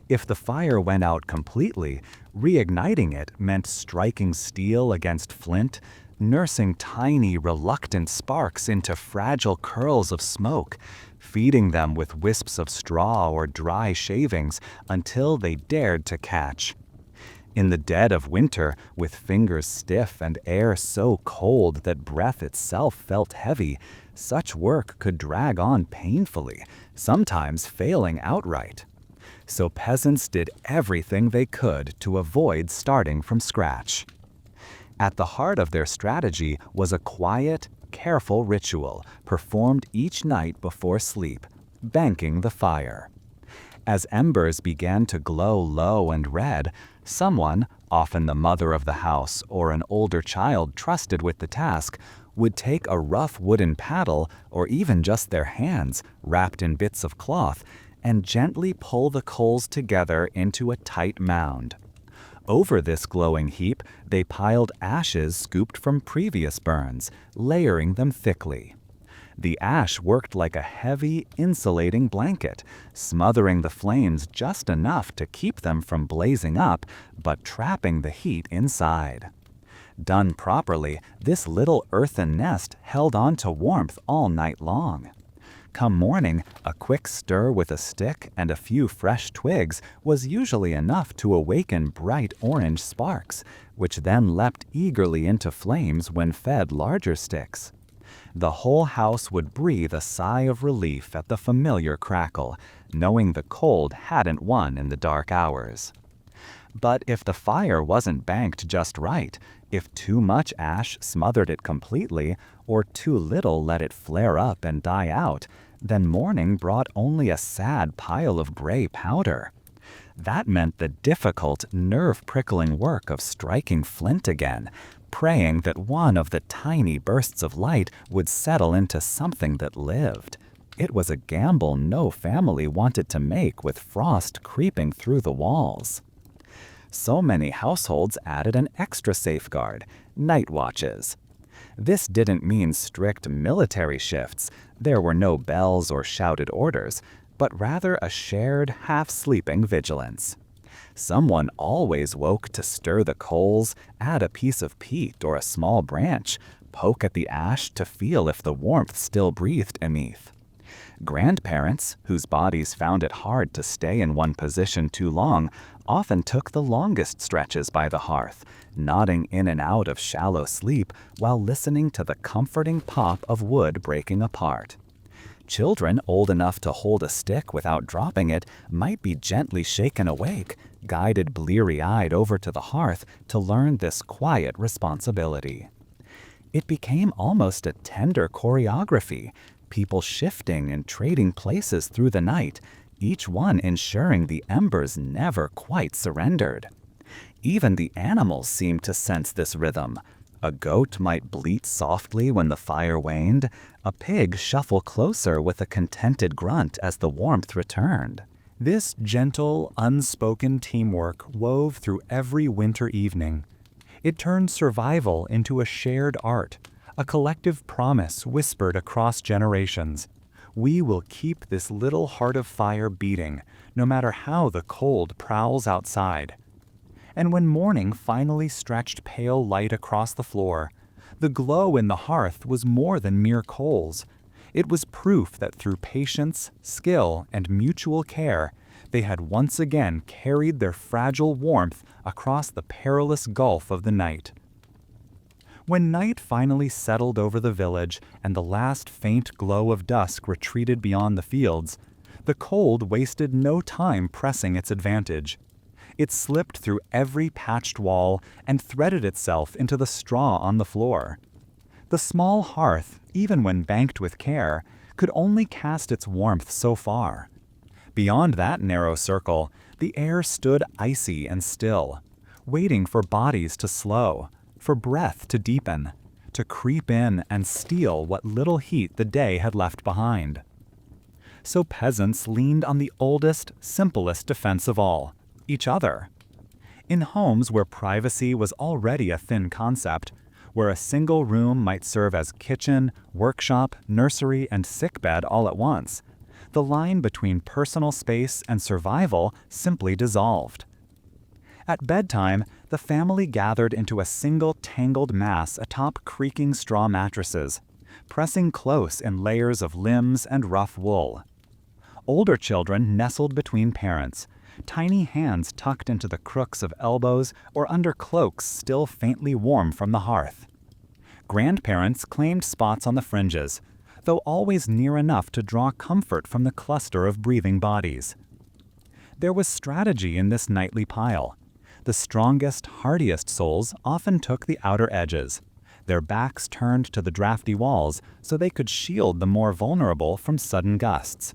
If the fire went out completely, reigniting it meant striking steel against flint, nursing tiny, reluctant sparks into fragile curls of smoke, feeding them with wisps of straw or dry shavings until they dared to catch. In the dead of winter, with fingers stiff and air so cold that breath itself felt heavy, such work could drag on painfully, sometimes failing outright. So peasants did everything they could to avoid starting from scratch. At the heart of their strategy was a quiet, careful ritual performed each night before sleep, banking the fire. As embers began to glow low and red, someone, often the mother of the house or an older child trusted with the task, would take a rough wooden paddle or even just their hands, wrapped in bits of cloth, and gently pull the coals together into a tight mound. Over this glowing heap, they piled ashes scooped from previous burns, layering them thickly. The ash worked like a heavy, insulating blanket, smothering the flames just enough to keep them from blazing up, but trapping the heat inside. Done properly, this little earthen nest held on to warmth all night long. Come morning, a quick stir with a stick and a few fresh twigs was usually enough to awaken bright orange sparks, which then leapt eagerly into flames when fed larger sticks. The whole house would breathe a sigh of relief at the familiar crackle, knowing the cold hadn't won in the dark hours. But if the fire wasn't banked just right, if too much ash smothered it completely, or too little let it flare up and die out, then morning brought only a sad pile of gray powder. That meant the difficult, nerve-prickling work of striking flint again, praying that one of the tiny bursts of light would settle into something that lived. It was a gamble no family wanted to make with frost creeping through the walls. So many households added an extra safeguard: night watches. This didn't mean strict military shifts. There were no bells or shouted orders, but rather a shared, half-sleeping vigilance. Someone always woke to stir the coals, add a piece of peat or a small branch, poke at the ash to feel if the warmth still breathed beneath. Grandparents, whose bodies found it hard to stay in one position too long, often took the longest stretches by the hearth, nodding in and out of shallow sleep while listening to the comforting pop of wood breaking apart. Children old enough to hold a stick without dropping it might be gently shaken awake, guided bleary-eyed over to the hearth to learn this quiet responsibility. It became almost a tender choreography, people shifting and trading places through the night, each one ensuring the embers never quite surrendered. Even the animals seemed to sense this rhythm. A goat might bleat softly when the fire waned, a pig shuffle closer with a contented grunt as the warmth returned. This gentle, unspoken teamwork wove through every winter evening. It turned survival into a shared art, a collective promise whispered across generations. We will keep this little heart of fire beating, no matter how the cold prowls outside. And when morning finally stretched pale light across the floor, the glow in the hearth was more than mere coals. It was proof that through patience, skill, and mutual care, they had once again carried their fragile warmth across the perilous gulf of the night. When night finally settled over the village and the last faint glow of dusk retreated beyond the fields, the cold wasted no time pressing its advantage. It slipped through every patched wall and threaded itself into the straw on the floor. The small hearth, even when banked with care, could only cast its warmth so far. Beyond that narrow circle, the air stood icy and still, waiting for bodies to slow, for breath to deepen, to creep in and steal what little heat the day had left behind. So peasants leaned on the oldest, simplest defense of all: each other. In homes where privacy was already a thin concept, where a single room might serve as kitchen, workshop, nursery, and sickbed all at once, the line between personal space and survival simply dissolved. At bedtime, the family gathered into a single tangled mass atop creaking straw mattresses, pressing close in layers of limbs and rough wool. Older children nestled between parents, tiny hands tucked into the crooks of elbows or under cloaks still faintly warm from the hearth. Grandparents claimed spots on the fringes, though always near enough to draw comfort from the cluster of breathing bodies. There was strategy in this nightly pile. The strongest, hardiest souls often took the outer edges, their backs turned to the drafty walls so they could shield the more vulnerable from sudden gusts.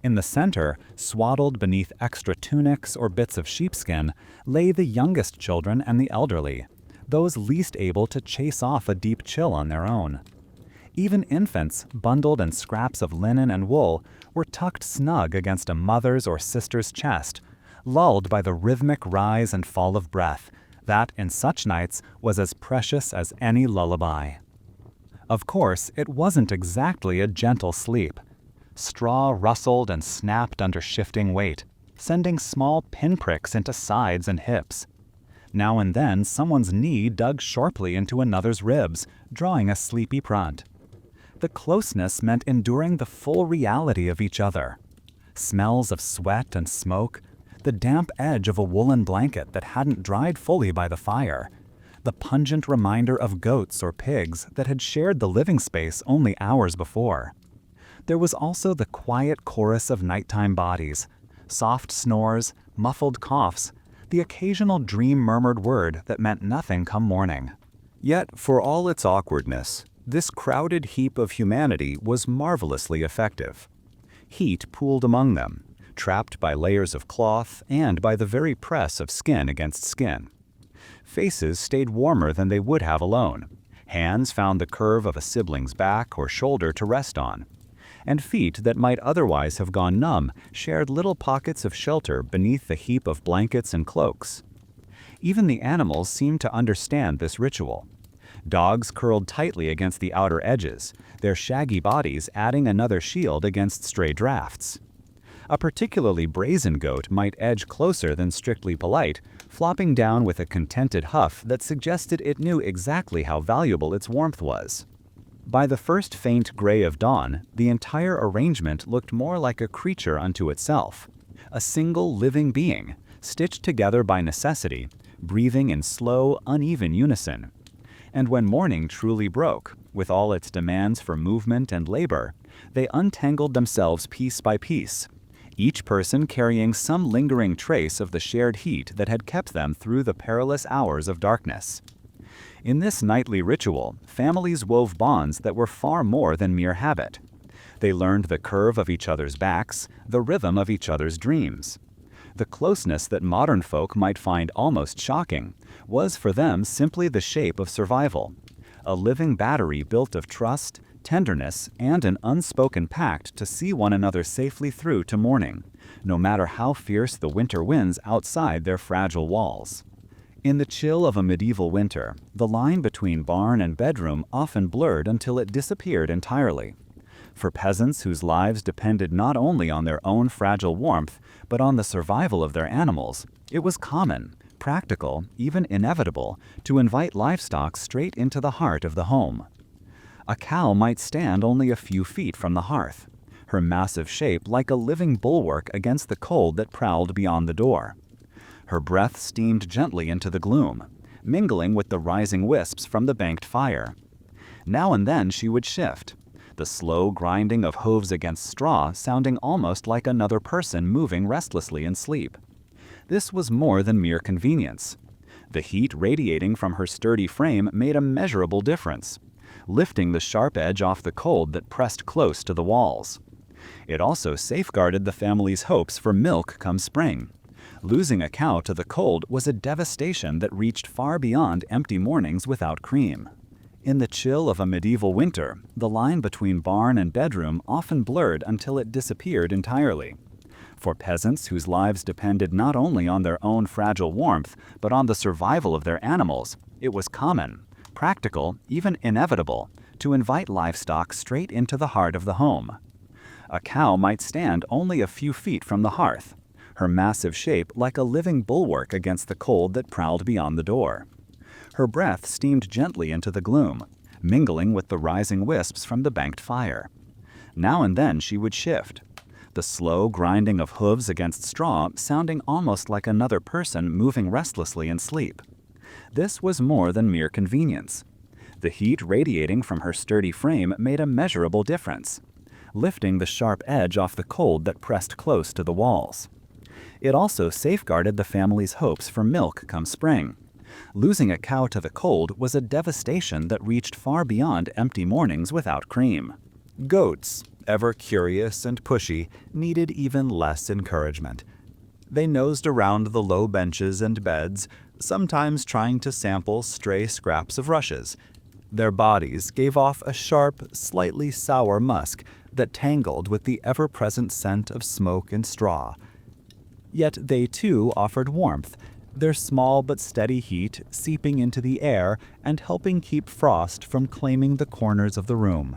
In the center, swaddled beneath extra tunics or bits of sheepskin, lay the youngest children and the elderly, those least able to chase off a deep chill on their own. Even infants, bundled in scraps of linen and wool, were tucked snug against a mother's or sister's chest, lulled by the rhythmic rise and fall of breath that, in such nights, was as precious as any lullaby. Of course, it wasn't exactly a gentle sleep. Straw rustled and snapped under shifting weight, sending small pinpricks into sides and hips. Now and then, someone's knee dug sharply into another's ribs, drawing a sleepy grunt. The closeness meant enduring the full reality of each other. Smells of sweat and smoke, the damp edge of a woolen blanket that hadn't dried fully by the fire, the pungent reminder of goats or pigs that had shared the living space only hours before. There was also the quiet chorus of nighttime bodies, soft snores, muffled coughs, the occasional dream-murmured word that meant nothing come morning. Yet, for all its awkwardness, this crowded heap of humanity was marvelously effective. Heat pooled among them, trapped by layers of cloth and by the very press of skin against skin. Faces stayed warmer than they would have alone. Hands found the curve of a sibling's back or shoulder to rest on. And feet that might otherwise have gone numb shared little pockets of shelter beneath the heap of blankets and cloaks. Even the animals seemed to understand this ritual. Dogs curled tightly against the outer edges, their shaggy bodies adding another shield against stray drafts. A particularly brazen goat might edge closer than strictly polite, flopping down with a contented huff that suggested it knew exactly how valuable its warmth was. By the first faint gray of dawn, the entire arrangement looked more like a creature unto itself, a single living being, stitched together by necessity, breathing in slow, uneven unison. And when morning truly broke, with all its demands for movement and labor, they untangled themselves piece by piece, each person carrying some lingering trace of the shared heat that had kept them through the perilous hours of darkness. In this nightly ritual, families wove bonds that were far more than mere habit. They learned the curve of each other's backs, the rhythm of each other's dreams. The closeness that modern folk might find almost shocking was for them simply the shape of survival, a living battery built of trust, tenderness, and an unspoken pact to see one another safely through to morning, no matter how fierce the winter winds outside their fragile walls. In the chill of a medieval winter, the line between barn and bedroom often blurred until it disappeared entirely. For peasants whose lives depended not only on their own fragile warmth, but on the survival of their animals, it was common, practical, even inevitable, to invite livestock straight into the heart of the home. A cow might stand only a few feet from the hearth, her massive shape like a living bulwark against the cold that prowled beyond the door. Her breath steamed gently into the gloom, mingling with the rising wisps from the banked fire. Now and then she would shift, the slow grinding of hooves against straw sounding almost like another person moving restlessly in sleep. This was more than mere convenience. The heat radiating from her sturdy frame made a measurable difference, lifting the sharp edge off the cold that pressed close to the walls. It also safeguarded the family's hopes for milk come spring. Losing a cow to the cold was a devastation that reached far beyond empty mornings without cream. In the chill of a medieval winter, the line between barn and bedroom often blurred until it disappeared entirely. For peasants whose lives depended not only on their own fragile warmth, but on the survival of their animals, it was common, practical, even inevitable, to invite livestock straight into the heart of the home. A cow might stand only a few feet from the hearth, her massive shape like a living bulwark against the cold that prowled beyond the door. Her breath steamed gently into the gloom, mingling with the rising wisps from the banked fire. Now and then she would shift, the slow grinding of hooves against straw sounding almost like another person moving restlessly in sleep. This was more than mere convenience. The heat radiating from her sturdy frame made a measurable difference, lifting the sharp edge off the cold that pressed close to the walls. It also safeguarded the family's hopes for milk come spring. Losing a cow to the cold was a devastation that reached far beyond empty mornings without cream. Goats, ever curious and pushy, needed even less encouragement. They nosed around the low benches and beds, sometimes trying to sample stray scraps of rushes. Their bodies gave off a sharp, slightly sour musk that tangled with the ever-present scent of smoke and straw. Yet they too offered warmth, their small but steady heat seeping into the air and helping keep frost from claiming the corners of the room.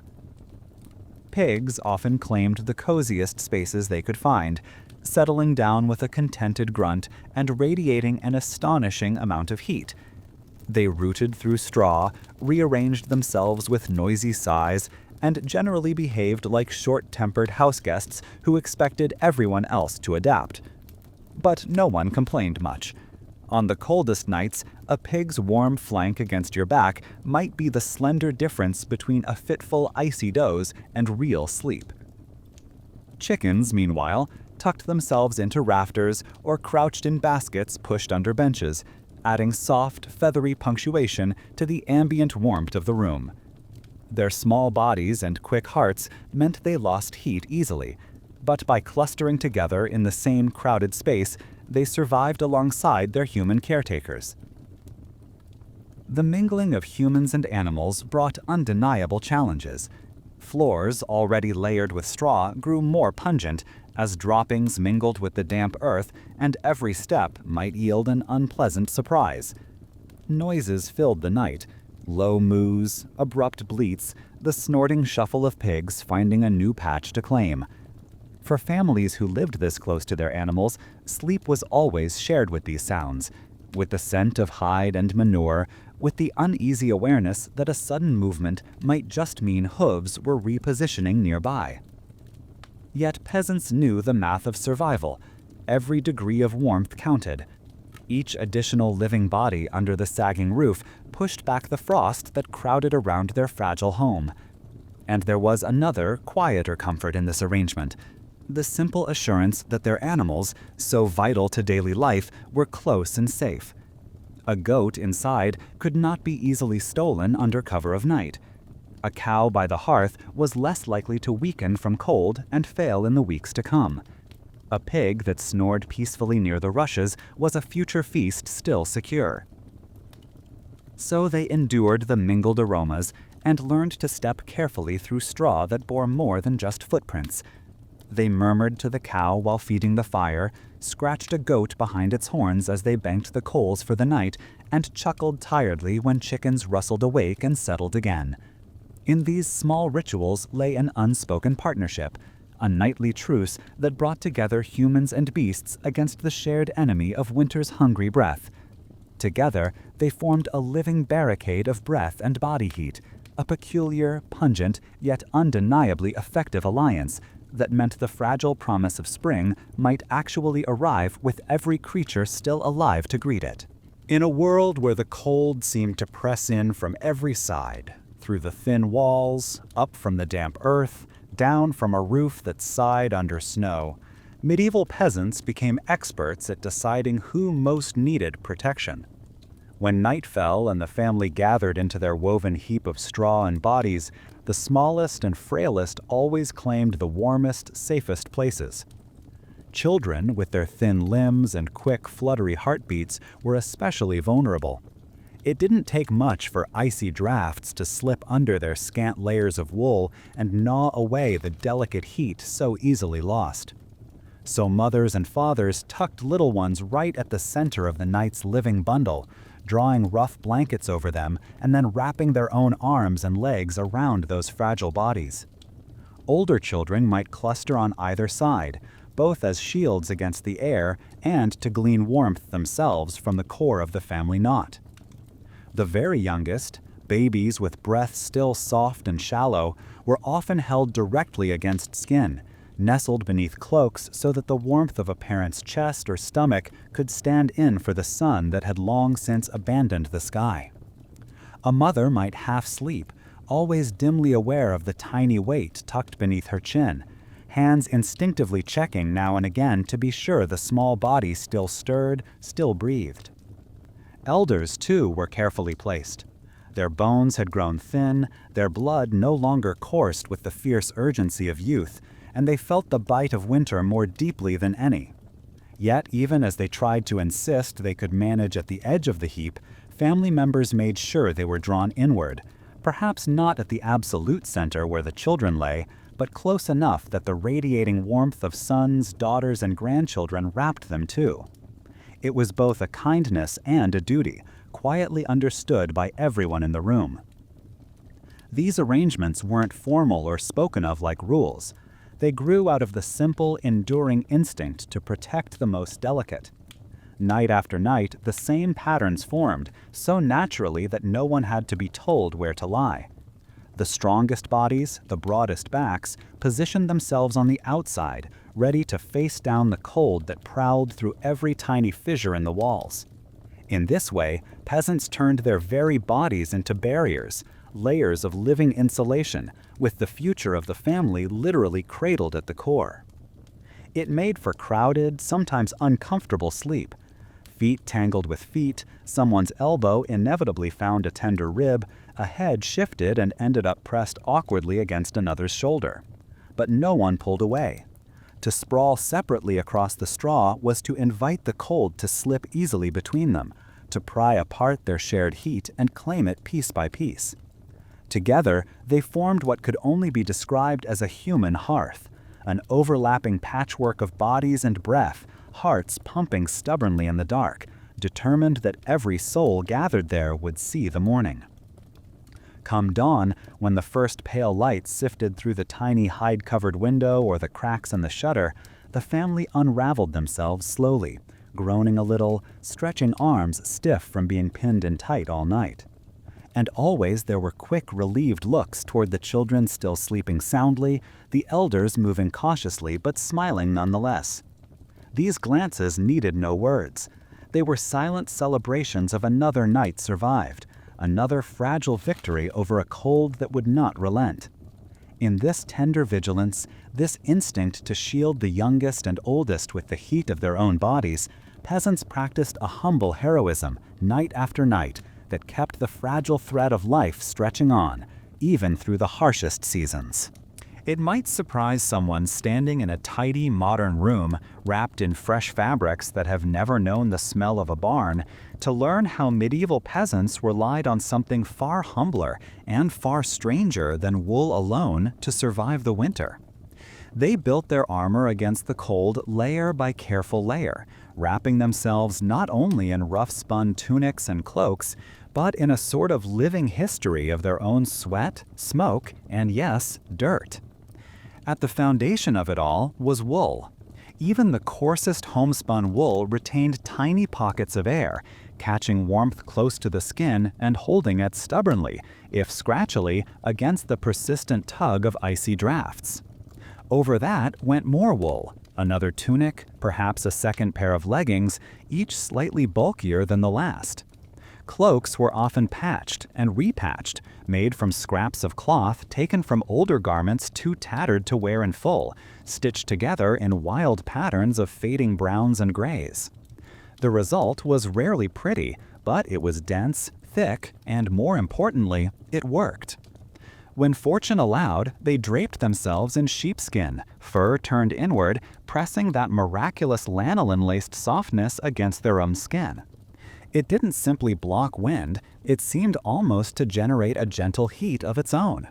Pigs often claimed the coziest spaces they could find, settling down with a contented grunt and radiating an astonishing amount of heat. They rooted through straw, rearranged themselves with noisy sighs, and generally behaved like short-tempered houseguests who expected everyone else to adapt. But no one complained much. On the coldest nights, a pig's warm flank against your back might be the slender difference between a fitful icy doze and real sleep. Chickens, meanwhile, tucked themselves into rafters or crouched in baskets pushed under benches, adding soft, feathery punctuation to the ambient warmth of the room. Their small bodies and quick hearts meant they lost heat easily, but by clustering together in the same crowded space, they survived alongside their human caretakers. The mingling of humans and animals brought undeniable challenges. Floors already layered with straw grew more pungent as droppings mingled with the damp earth, and every step might yield an unpleasant surprise. Noises filled the night, low moos, abrupt bleats, the snorting shuffle of pigs finding a new patch to claim. For families who lived this close to their animals, sleep was always shared with these sounds, with the scent of hide and manure, with the uneasy awareness that a sudden movement might just mean hooves were repositioning nearby. Yet peasants knew the math of survival. Every degree of warmth counted. Each additional living body under the sagging roof pushed back the frost that crowded around their fragile home. And there was another, quieter comfort in this arrangement: the simple assurance that their animals, so vital to daily life, were close and safe. A goat inside could not be easily stolen under cover of night. A cow by the hearth was less likely to weaken from cold and fail in the weeks to come. A pig that snored peacefully near the rushes was a future feast still secure. So they endured the mingled aromas and learned to step carefully through straw that bore more than just footprints. They murmured to the cow while feeding the fire, scratched a goat behind its horns as they banked the coals for the night, and chuckled tiredly when chickens rustled awake and settled again. In these small rituals lay an unspoken partnership, a nightly truce that brought together humans and beasts against the shared enemy of winter's hungry breath. Together, they formed a living barricade of breath and body heat, a peculiar, pungent, yet undeniably effective alliance that meant the fragile promise of spring might actually arrive with every creature still alive to greet it. In a world where the cold seemed to press in from every side, through the thin walls, up from the damp earth, down from a roof that sighed under snow, medieval peasants became experts at deciding who most needed protection. When night fell and the family gathered into their woven heap of straw and bodies, the smallest and frailest always claimed the warmest, safest places. Children, with their thin limbs and quick, fluttery heartbeats, were especially vulnerable. It didn't take much for icy drafts to slip under their scant layers of wool and gnaw away the delicate heat so easily lost. So mothers and fathers tucked little ones right at the center of the night's living bundle, drawing rough blankets over them and then wrapping their own arms and legs around those fragile bodies. Older children might cluster on either side, both as shields against the air and to glean warmth themselves from the core of the family knot. The very youngest, babies with breath still soft and shallow, were often held directly against skin, nestled beneath cloaks so that the warmth of a parent's chest or stomach could stand in for the sun that had long since abandoned the sky. A mother might half sleep, always dimly aware of the tiny weight tucked beneath her chin, hands instinctively checking now and again to be sure the small body still stirred, still breathed. Elders, too, were carefully placed. Their bones had grown thin, their blood no longer coursed with the fierce urgency of youth, and they felt the bite of winter more deeply than any. Yet, even as they tried to insist they could manage at the edge of the heap, family members made sure they were drawn inward, perhaps not at the absolute center where the children lay, but close enough that the radiating warmth of sons, daughters, and grandchildren wrapped them too. It was both a kindness and a duty, quietly understood by everyone in the room. These arrangements weren't formal or spoken of like rules. They grew out of the simple, enduring instinct to protect the most delicate. Night after night, the same patterns formed, so naturally that no one had to be told where to lie. The strongest bodies, the broadest backs, positioned themselves on the outside, ready to face down the cold that prowled through every tiny fissure in the walls. In this way, peasants turned their very bodies into barriers, layers of living insulation, with the future of the family literally cradled at the core. It made for crowded, sometimes uncomfortable sleep. Feet tangled with feet, someone's elbow inevitably found a tender rib, a head shifted and ended up pressed awkwardly against another's shoulder. But no one pulled away. To sprawl separately across the straw was to invite the cold to slip easily between them, to pry apart their shared heat and claim it piece by piece. Together, they formed what could only be described as a human hearth, an overlapping patchwork of bodies and breath, hearts pumping stubbornly in the dark, determined that every soul gathered there would see the morning. Come dawn, when the first pale light sifted through the tiny hide-covered window or the cracks in the shutter, the family unraveled themselves slowly, groaning a little, stretching arms stiff from being pinned in tight all night. And always there were quick, relieved looks toward the children still sleeping soundly, the elders moving cautiously but smiling nonetheless. These glances needed no words. They were silent celebrations of another night survived, another fragile victory over a cold that would not relent. In this tender vigilance, this instinct to shield the youngest and oldest with the heat of their own bodies, peasants practiced a humble heroism, night after night, that kept the fragile thread of life stretching on, even through the harshest seasons. It might surprise someone standing in a tidy, modern room, wrapped in fresh fabrics that have never known the smell of a barn, to learn how medieval peasants relied on something far humbler and far stranger than wool alone to survive the winter. They built their armor against the cold layer by careful layer, wrapping themselves not only in rough-spun tunics and cloaks, but in a sort of living history of their own sweat, smoke, and yes, dirt. At the foundation of it all was wool. Even the coarsest homespun wool retained tiny pockets of air, catching warmth close to the skin and holding it stubbornly, if scratchily, against the persistent tug of icy drafts. Over that went more wool, another tunic, perhaps a second pair of leggings, each slightly bulkier than the last. Cloaks were often patched and repatched, made from scraps of cloth taken from older garments too tattered to wear in full, stitched together in wild patterns of fading browns and grays. The result was rarely pretty, but it was dense, thick, and more importantly, it worked. When fortune allowed, they draped themselves in sheepskin, fur turned inward, pressing that miraculous lanolin-laced softness against their own skin. It didn't simply block wind, it seemed almost to generate a gentle heat of its own.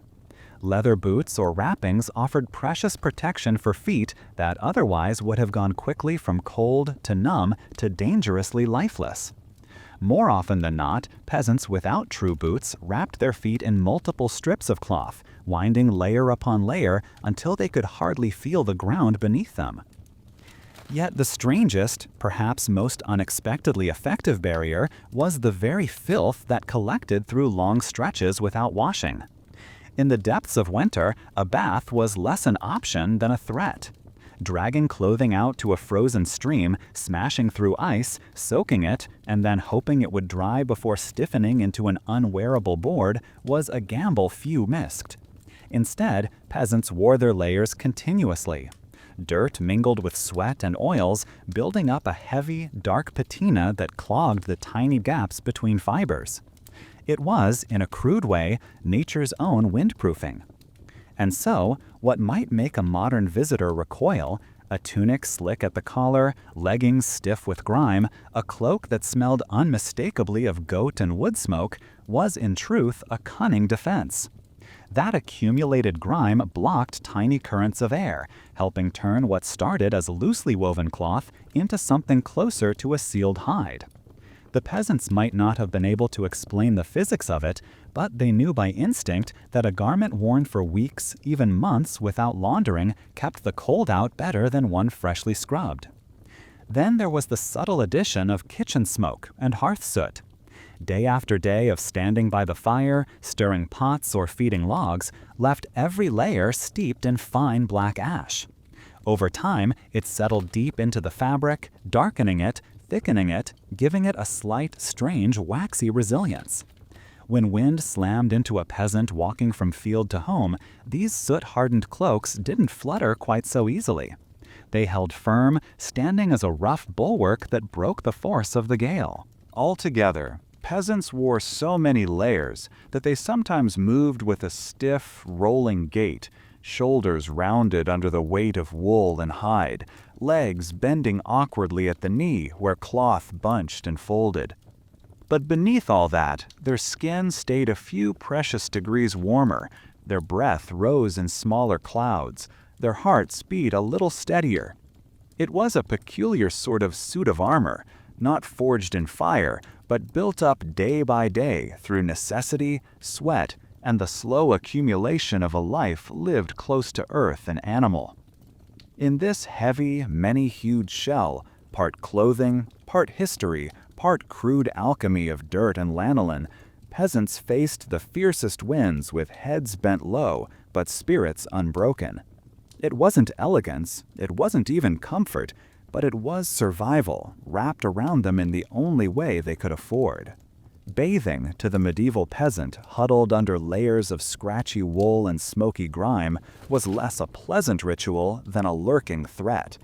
Leather boots or wrappings offered precious protection for feet that otherwise would have gone quickly from cold to numb to dangerously lifeless. More often than not, peasants without true boots wrapped their feet in multiple strips of cloth, winding layer upon layer until they could hardly feel the ground beneath them. Yet the strangest, perhaps most unexpectedly effective barrier was the very filth that collected through long stretches without washing. In the depths of winter, a bath was less an option than a threat. Dragging clothing out to a frozen stream, smashing through ice, soaking it, and then hoping it would dry before stiffening into an unwearable board was a gamble few missed. Instead, peasants wore their layers continuously. Dirt mingled with sweat and oils, building up a heavy, dark patina that clogged the tiny gaps between fibers. It was, in a crude way, nature's own windproofing. And so, what might make a modern visitor recoil, a tunic slick at the collar, leggings stiff with grime, a cloak that smelled unmistakably of goat and wood smoke, was in truth a cunning defense. That accumulated grime blocked tiny currents of air, helping turn what started as loosely woven cloth into something closer to a sealed hide. The peasants might not have been able to explain the physics of it, but they knew by instinct that a garment worn for weeks, even months without laundering kept the cold out better than one freshly scrubbed. Then there was the subtle addition of kitchen smoke and hearth soot. Day after day of standing by the fire, stirring pots or feeding logs, left every layer steeped in fine black ash. Over time, it settled deep into the fabric, darkening it, thickening it, giving it a slight, strange, waxy resilience. When wind slammed into a peasant walking from field to home, these soot-hardened cloaks didn't flutter quite so easily. They held firm, standing as a rough bulwark that broke the force of the gale. Altogether, peasants wore so many layers that they sometimes moved with a stiff, rolling gait, shoulders rounded under the weight of wool and hide, legs bending awkwardly at the knee where cloth bunched and folded. But beneath all that, their skin stayed a few precious degrees warmer, their breath rose in smaller clouds, their hearts beat a little steadier. It was a peculiar sort of suit of armor, not forged in fire, but built up day by day through necessity, sweat, and the slow accumulation of a life lived close to earth and animal. In this heavy, many-hued shell, part clothing, part history, part crude alchemy of dirt and lanolin, peasants faced the fiercest winds with heads bent low, but spirits unbroken. It wasn't elegance, it wasn't even comfort, but it was survival, wrapped around them in the only way they could afford. Bathing, to the medieval peasant huddled under layers of scratchy wool and smoky grime, was less a pleasant ritual than a lurking threat.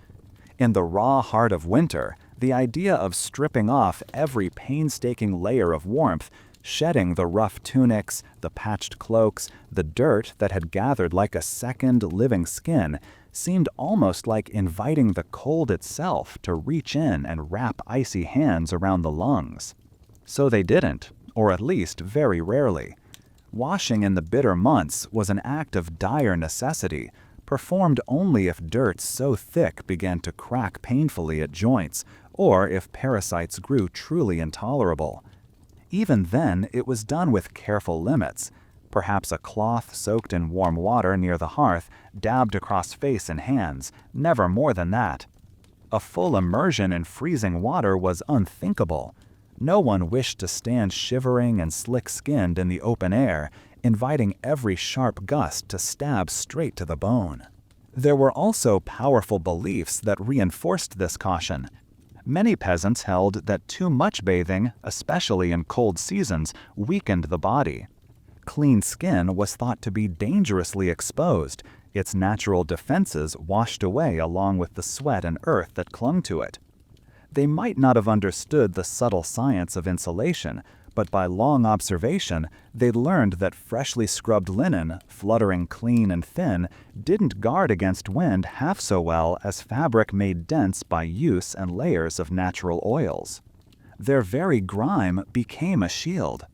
In the raw heart of winter, the idea of stripping off every painstaking layer of warmth, shedding the rough tunics, the patched cloaks, the dirt that had gathered like a second living skin, seemed almost like inviting the cold itself to reach in and wrap icy hands around the lungs. So they didn't, or at least very rarely. Washing in the bitter months was an act of dire necessity, performed only if dirt so thick began to crack painfully at joints, or if parasites grew truly intolerable. Even then, it was done with careful limits. Perhaps a cloth soaked in warm water near the hearth, dabbed across face and hands, never more than that. A full immersion in freezing water was unthinkable. No one wished to stand shivering and slick-skinned in the open air, inviting every sharp gust to stab straight to the bone. There were also powerful beliefs that reinforced this caution. Many peasants held that too much bathing, especially in cold seasons, weakened the body. Clean skin was thought to be dangerously exposed, its natural defenses washed away along with the sweat and earth that clung to it. They might not have understood the subtle science of insulation, but by long observation, they learned that freshly scrubbed linen, fluttering clean and thin, didn't guard against wind half so well as fabric made dense by use and layers of natural oils. Their very grime became a shield.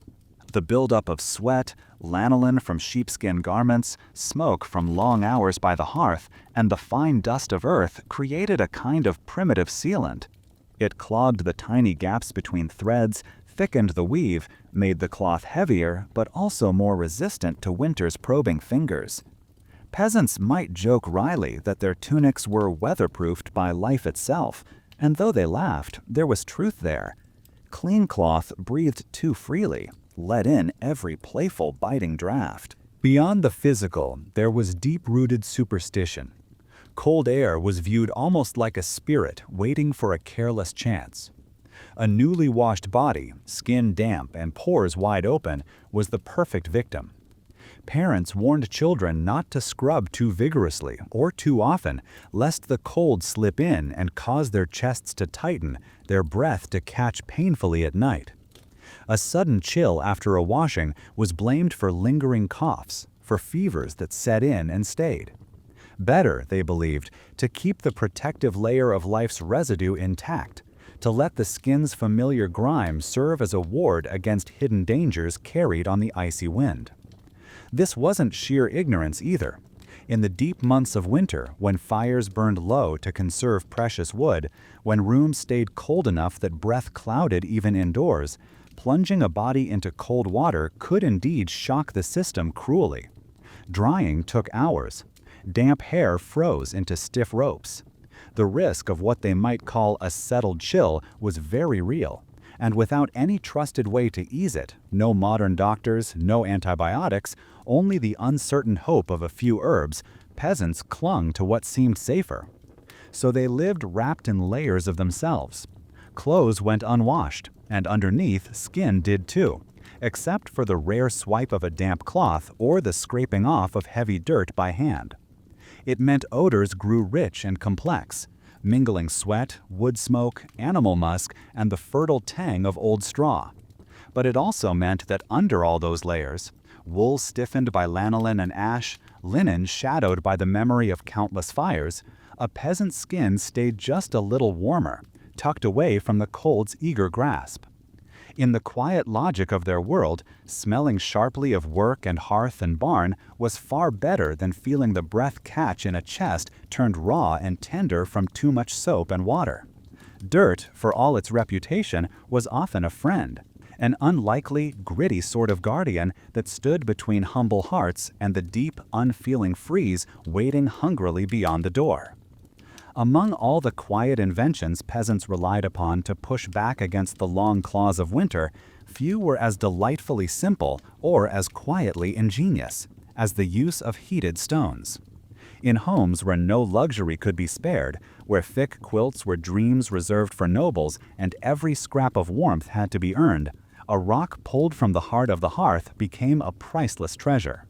The buildup of sweat, lanolin from sheepskin garments, smoke from long hours by the hearth, and the fine dust of earth created a kind of primitive sealant. It clogged the tiny gaps between threads, thickened the weave, made the cloth heavier, but also more resistant to winter's probing fingers. Peasants might joke wryly that their tunics were weatherproofed by life itself, and though they laughed, there was truth there. Clean cloth breathed too freely, let in every playful biting draft. Beyond the physical, there was deep-rooted superstition. Cold air was viewed almost like a spirit waiting for a careless chance. A newly washed body, skin damp and pores wide open, was the perfect victim. Parents warned children not to scrub too vigorously or too often, lest the cold slip in and cause their chests to tighten, their breath to catch painfully at night. A sudden chill after a washing was blamed for lingering coughs, for fevers that set in and stayed. Better, they believed, to keep the protective layer of life's residue intact, to let the skin's familiar grime serve as a ward against hidden dangers carried on the icy wind. This wasn't sheer ignorance either. In the deep months of winter, when fires burned low to conserve precious wood, when rooms stayed cold enough that breath clouded even indoors, plunging a body into cold water could indeed shock the system cruelly. Drying took hours. Damp hair froze into stiff ropes. The risk of what they might call a settled chill was very real, and without any trusted way to ease it, no modern doctors, no antibiotics, only the uncertain hope of a few herbs, peasants clung to what seemed safer. So they lived wrapped in layers of themselves. Clothes went unwashed, and underneath, skin did too, except for the rare swipe of a damp cloth or the scraping off of heavy dirt by hand. It meant odors grew rich and complex, mingling sweat, wood smoke, animal musk, and the fertile tang of old straw. But it also meant that under all those layers, wool stiffened by lanolin and ash, linen shadowed by the memory of countless fires, a peasant's skin stayed just a little warmer, tucked away from the cold's eager grasp. In the quiet logic of their world, smelling sharply of work and hearth and barn was far better than feeling the breath catch in a chest turned raw and tender from too much soap and water. Dirt, for all its reputation, was often a friend, an unlikely, gritty sort of guardian that stood between humble hearts and the deep, unfeeling freeze waiting hungrily beyond the door. Among all the quiet inventions peasants relied upon to push back against the long claws of winter, few were as delightfully simple or as quietly ingenious as the use of heated stones. In homes where no luxury could be spared, where thick quilts were dreams reserved for nobles and every scrap of warmth had to be earned, a rock pulled from the heart of the hearth became a priceless treasure.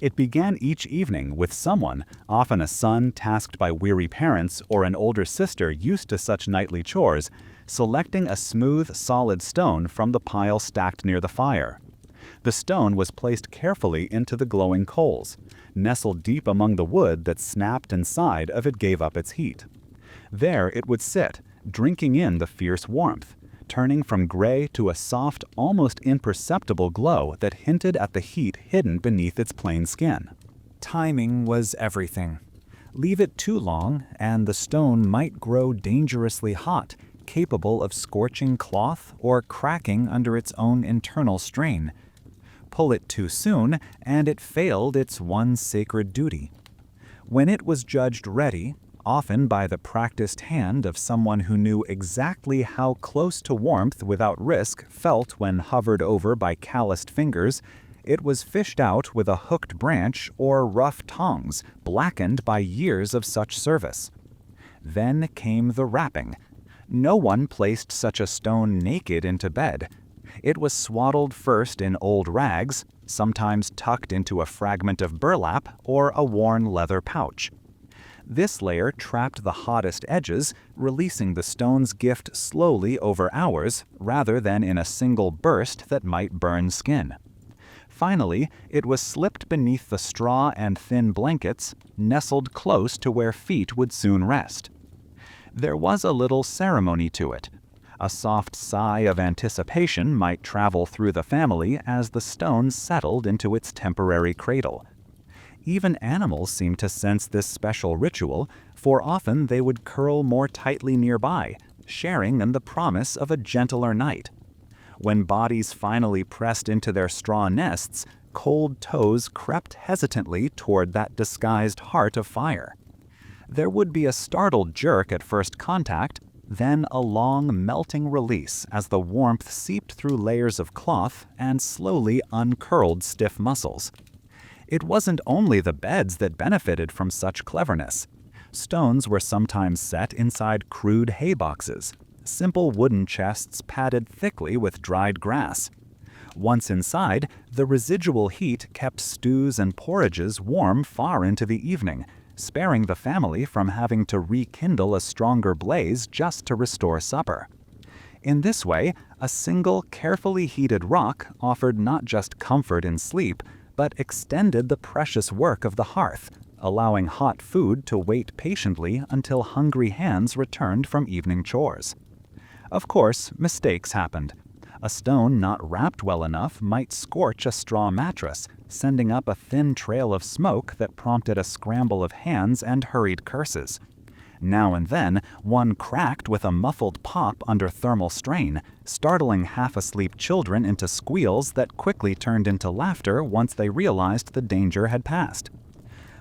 It began each evening with someone, often a son tasked by weary parents or an older sister used to such nightly chores, selecting a smooth, solid stone from the pile stacked near the fire. The stone was placed carefully into the glowing coals, nestled deep among the wood that snapped and sighed if it gave up its heat. There it would sit, drinking in the fierce warmth, turning from gray to a soft, almost imperceptible glow that hinted at the heat hidden beneath its plain skin. Timing was everything. Leave it too long, and the stone might grow dangerously hot, capable of scorching cloth or cracking under its own internal strain. Pull it too soon, and it failed its one sacred duty. When it was judged ready, often by the practiced hand of someone who knew exactly how close to warmth without risk felt when hovered over by calloused fingers, it was fished out with a hooked branch or rough tongs blackened by years of such service. Then came the wrapping. No one placed such a stone naked into bed. It was swaddled first in old rags, sometimes tucked into a fragment of burlap or a worn leather pouch. This layer trapped the hottest edges, releasing the stone's gift slowly over hours rather than in a single burst that might burn skin. Finally, it was slipped beneath the straw and thin blankets, nestled close to where feet would soon rest. There was a little ceremony to it. A soft sigh of anticipation might travel through the family as the stone settled into its temporary cradle. Even animals seemed to sense this special ritual, for often they would curl more tightly nearby, sharing in the promise of a gentler night. When bodies finally pressed into their straw nests, cold toes crept hesitantly toward that disguised heart of fire. There would be a startled jerk at first contact, then a long, melting release as the warmth seeped through layers of cloth and slowly uncurled stiff muscles. It wasn't only the beds that benefited from such cleverness. Stones were sometimes set inside crude hay boxes, simple wooden chests padded thickly with dried grass. Once inside, the residual heat kept stews and porridges warm far into the evening, sparing the family from having to rekindle a stronger blaze just to restore supper. In this way, a single carefully heated rock offered not just comfort in sleep, but extended the precious work of the hearth, allowing hot food to wait patiently until hungry hands returned from evening chores. Of course, mistakes happened. A stone not wrapped well enough might scorch a straw mattress, sending up a thin trail of smoke that prompted a scramble of hands and hurried curses. Now and then, one cracked with a muffled pop under thermal strain, startling half-asleep children into squeals that quickly turned into laughter once they realized the danger had passed.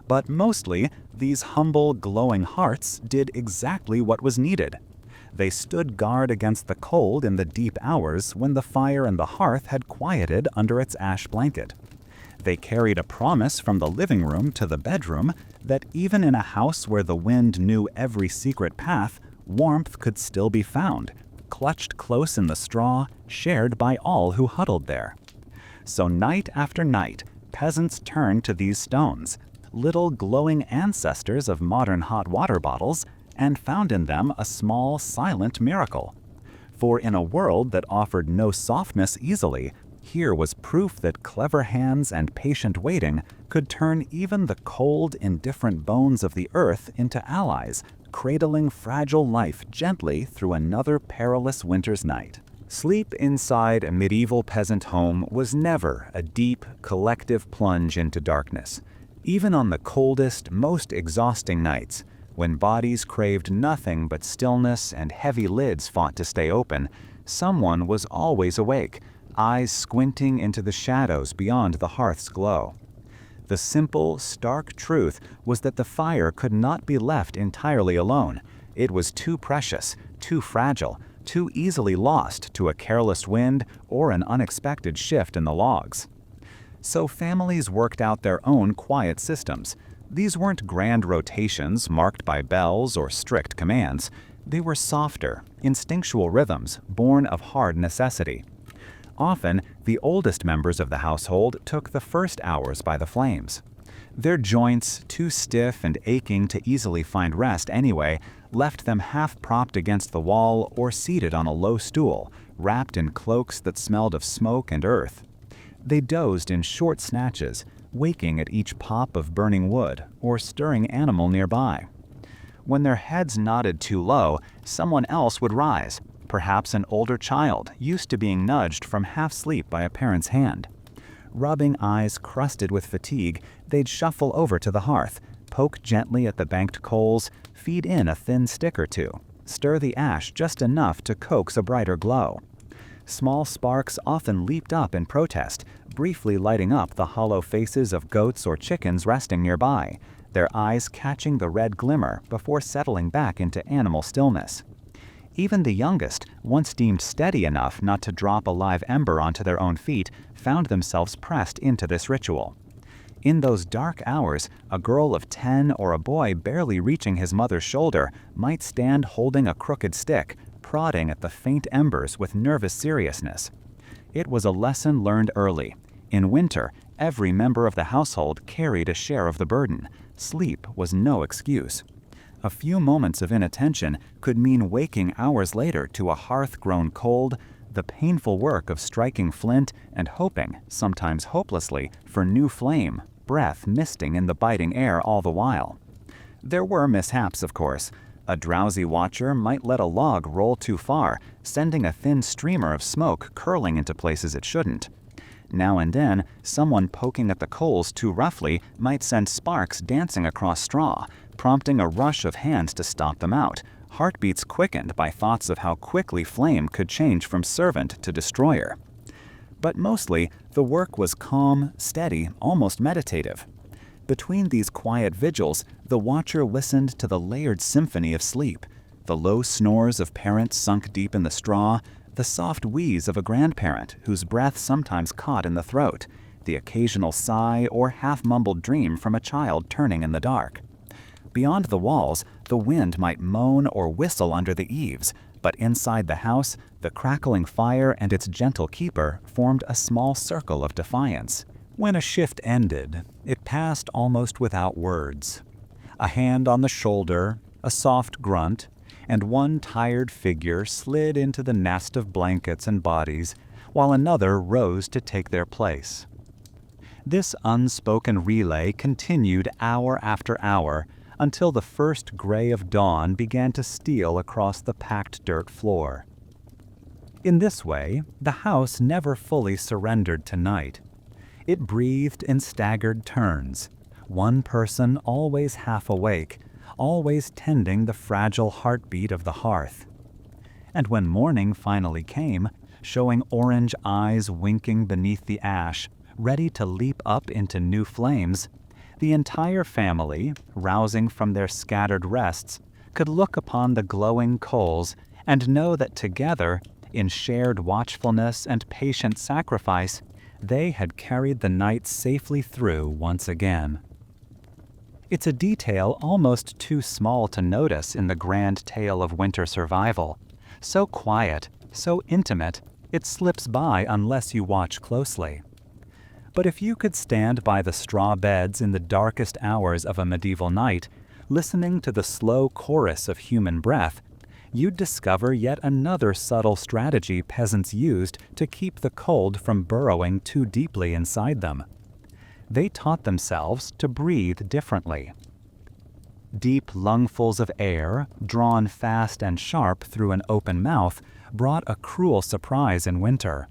But mostly, these humble, glowing hearts did exactly what was needed. They stood guard against the cold in the deep hours when the fire in the hearth had quieted under its ash blanket. They carried a promise from the living room to the bedroom that even in a house where the wind knew every secret path, warmth could still be found, clutched close in the straw, shared by all who huddled there. So night after night, peasants turned to these stones, little glowing ancestors of modern hot water bottles, and found in them a small, silent miracle. For in a world that offered no softness easily, here was proof that clever hands and patient waiting could turn even the cold, indifferent bones of the earth into allies, cradling fragile life gently through another perilous winter's night. Sleep inside a medieval peasant home was never a deep, collective plunge into darkness. Even on the coldest, most exhausting nights, when bodies craved nothing but stillness and heavy lids fought to stay open, someone was always awake, eyes squinting into the shadows beyond the hearth's glow. The simple, stark truth was that the fire could not be left entirely alone. It was too precious, too fragile, too easily lost to a careless wind or an unexpected shift in the logs. So families worked out their own quiet systems. These weren't grand rotations marked by bells or strict commands. They were softer, instinctual rhythms born of hard necessity. Often, the oldest members of the household took the first hours by the flames. Their joints, too stiff and aching to easily find rest anyway, left them half propped against the wall or seated on a low stool, wrapped in cloaks that smelled of smoke and earth. They dozed in short snatches, waking at each pop of burning wood or stirring animal nearby. When their heads nodded too low, someone else would rise, perhaps an older child used to being nudged from half-sleep by a parent's hand. Rubbing eyes crusted with fatigue, they'd shuffle over to the hearth, poke gently at the banked coals, feed in a thin stick or two, stir the ash just enough to coax a brighter glow. Small sparks often leaped up in protest, briefly lighting up the hollow faces of goats or chickens resting nearby, their eyes catching the red glimmer before settling back into animal stillness. Even the youngest, once deemed steady enough not to drop a live ember onto their own feet, found themselves pressed into this ritual. In those dark hours, a girl of 10 or a boy barely reaching his mother's shoulder might stand holding a crooked stick, prodding at the faint embers with nervous seriousness. It was a lesson learned early. In winter, every member of the household carried a share of the burden. Sleep was no excuse. A few moments of inattention could mean waking hours later to a hearth grown cold, the painful work of striking flint and hoping, sometimes hopelessly, for new flame, breath misting in the biting air all the while. There were mishaps, of course. A drowsy watcher might let a log roll too far, sending a thin streamer of smoke curling into places it shouldn't. Now and then, someone poking at the coals too roughly might send sparks dancing across straw, prompting a rush of hands to stop them out, heartbeats quickened by thoughts of how quickly flame could change from servant to destroyer. But mostly, the work was calm, steady, almost meditative. Between these quiet vigils, the watcher listened to the layered symphony of sleep, the low snores of parents sunk deep in the straw, the soft wheeze of a grandparent whose breath sometimes caught in the throat, the occasional sigh or half-mumbled dream from a child turning in the dark. Beyond the walls, the wind might moan or whistle under the eaves, but inside the house, the crackling fire and its gentle keeper formed a small circle of defiance. When a shift ended, it passed almost without words. A hand on the shoulder, a soft grunt, and one tired figure slid into the nest of blankets and bodies, while another rose to take their place. This unspoken relay continued hour after hour until the first gray of dawn began to steal across the packed dirt floor. In this way, the house never fully surrendered to night. It breathed in staggered turns, one person always half awake, always tending the fragile heartbeat of the hearth. And when morning finally came, showing orange eyes winking beneath the ash, ready to leap up into new flames, the entire family, rousing from their scattered rests, could look upon the glowing coals and know that together, in shared watchfulness and patient sacrifice, they had carried the night safely through once again. It's a detail almost too small to notice in the grand tale of winter survival. So quiet, so intimate, it slips by unless you watch closely. But if you could stand by the straw beds in the darkest hours of a medieval night, listening to the slow chorus of human breath, you'd discover yet another subtle strategy peasants used to keep the cold from burrowing too deeply inside them. They taught themselves to breathe differently. Deep lungfuls of air, drawn fast and sharp through an open mouth, brought a cruel surprise in winter.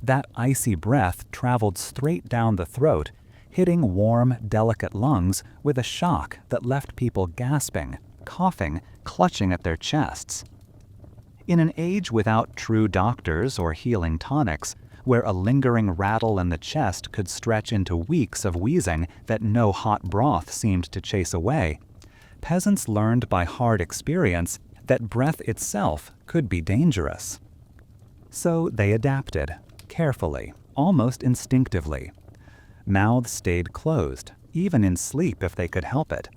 That icy breath traveled straight down the throat, hitting warm, delicate lungs with a shock that left people gasping, coughing, clutching at their chests. In an age without true doctors or healing tonics, where a lingering rattle in the chest could stretch into weeks of wheezing that no hot broth seemed to chase away, peasants learned by hard experience that breath itself could be dangerous. So they adapted, carefully, almost instinctively. Mouths stayed closed, even in sleep if they could help it.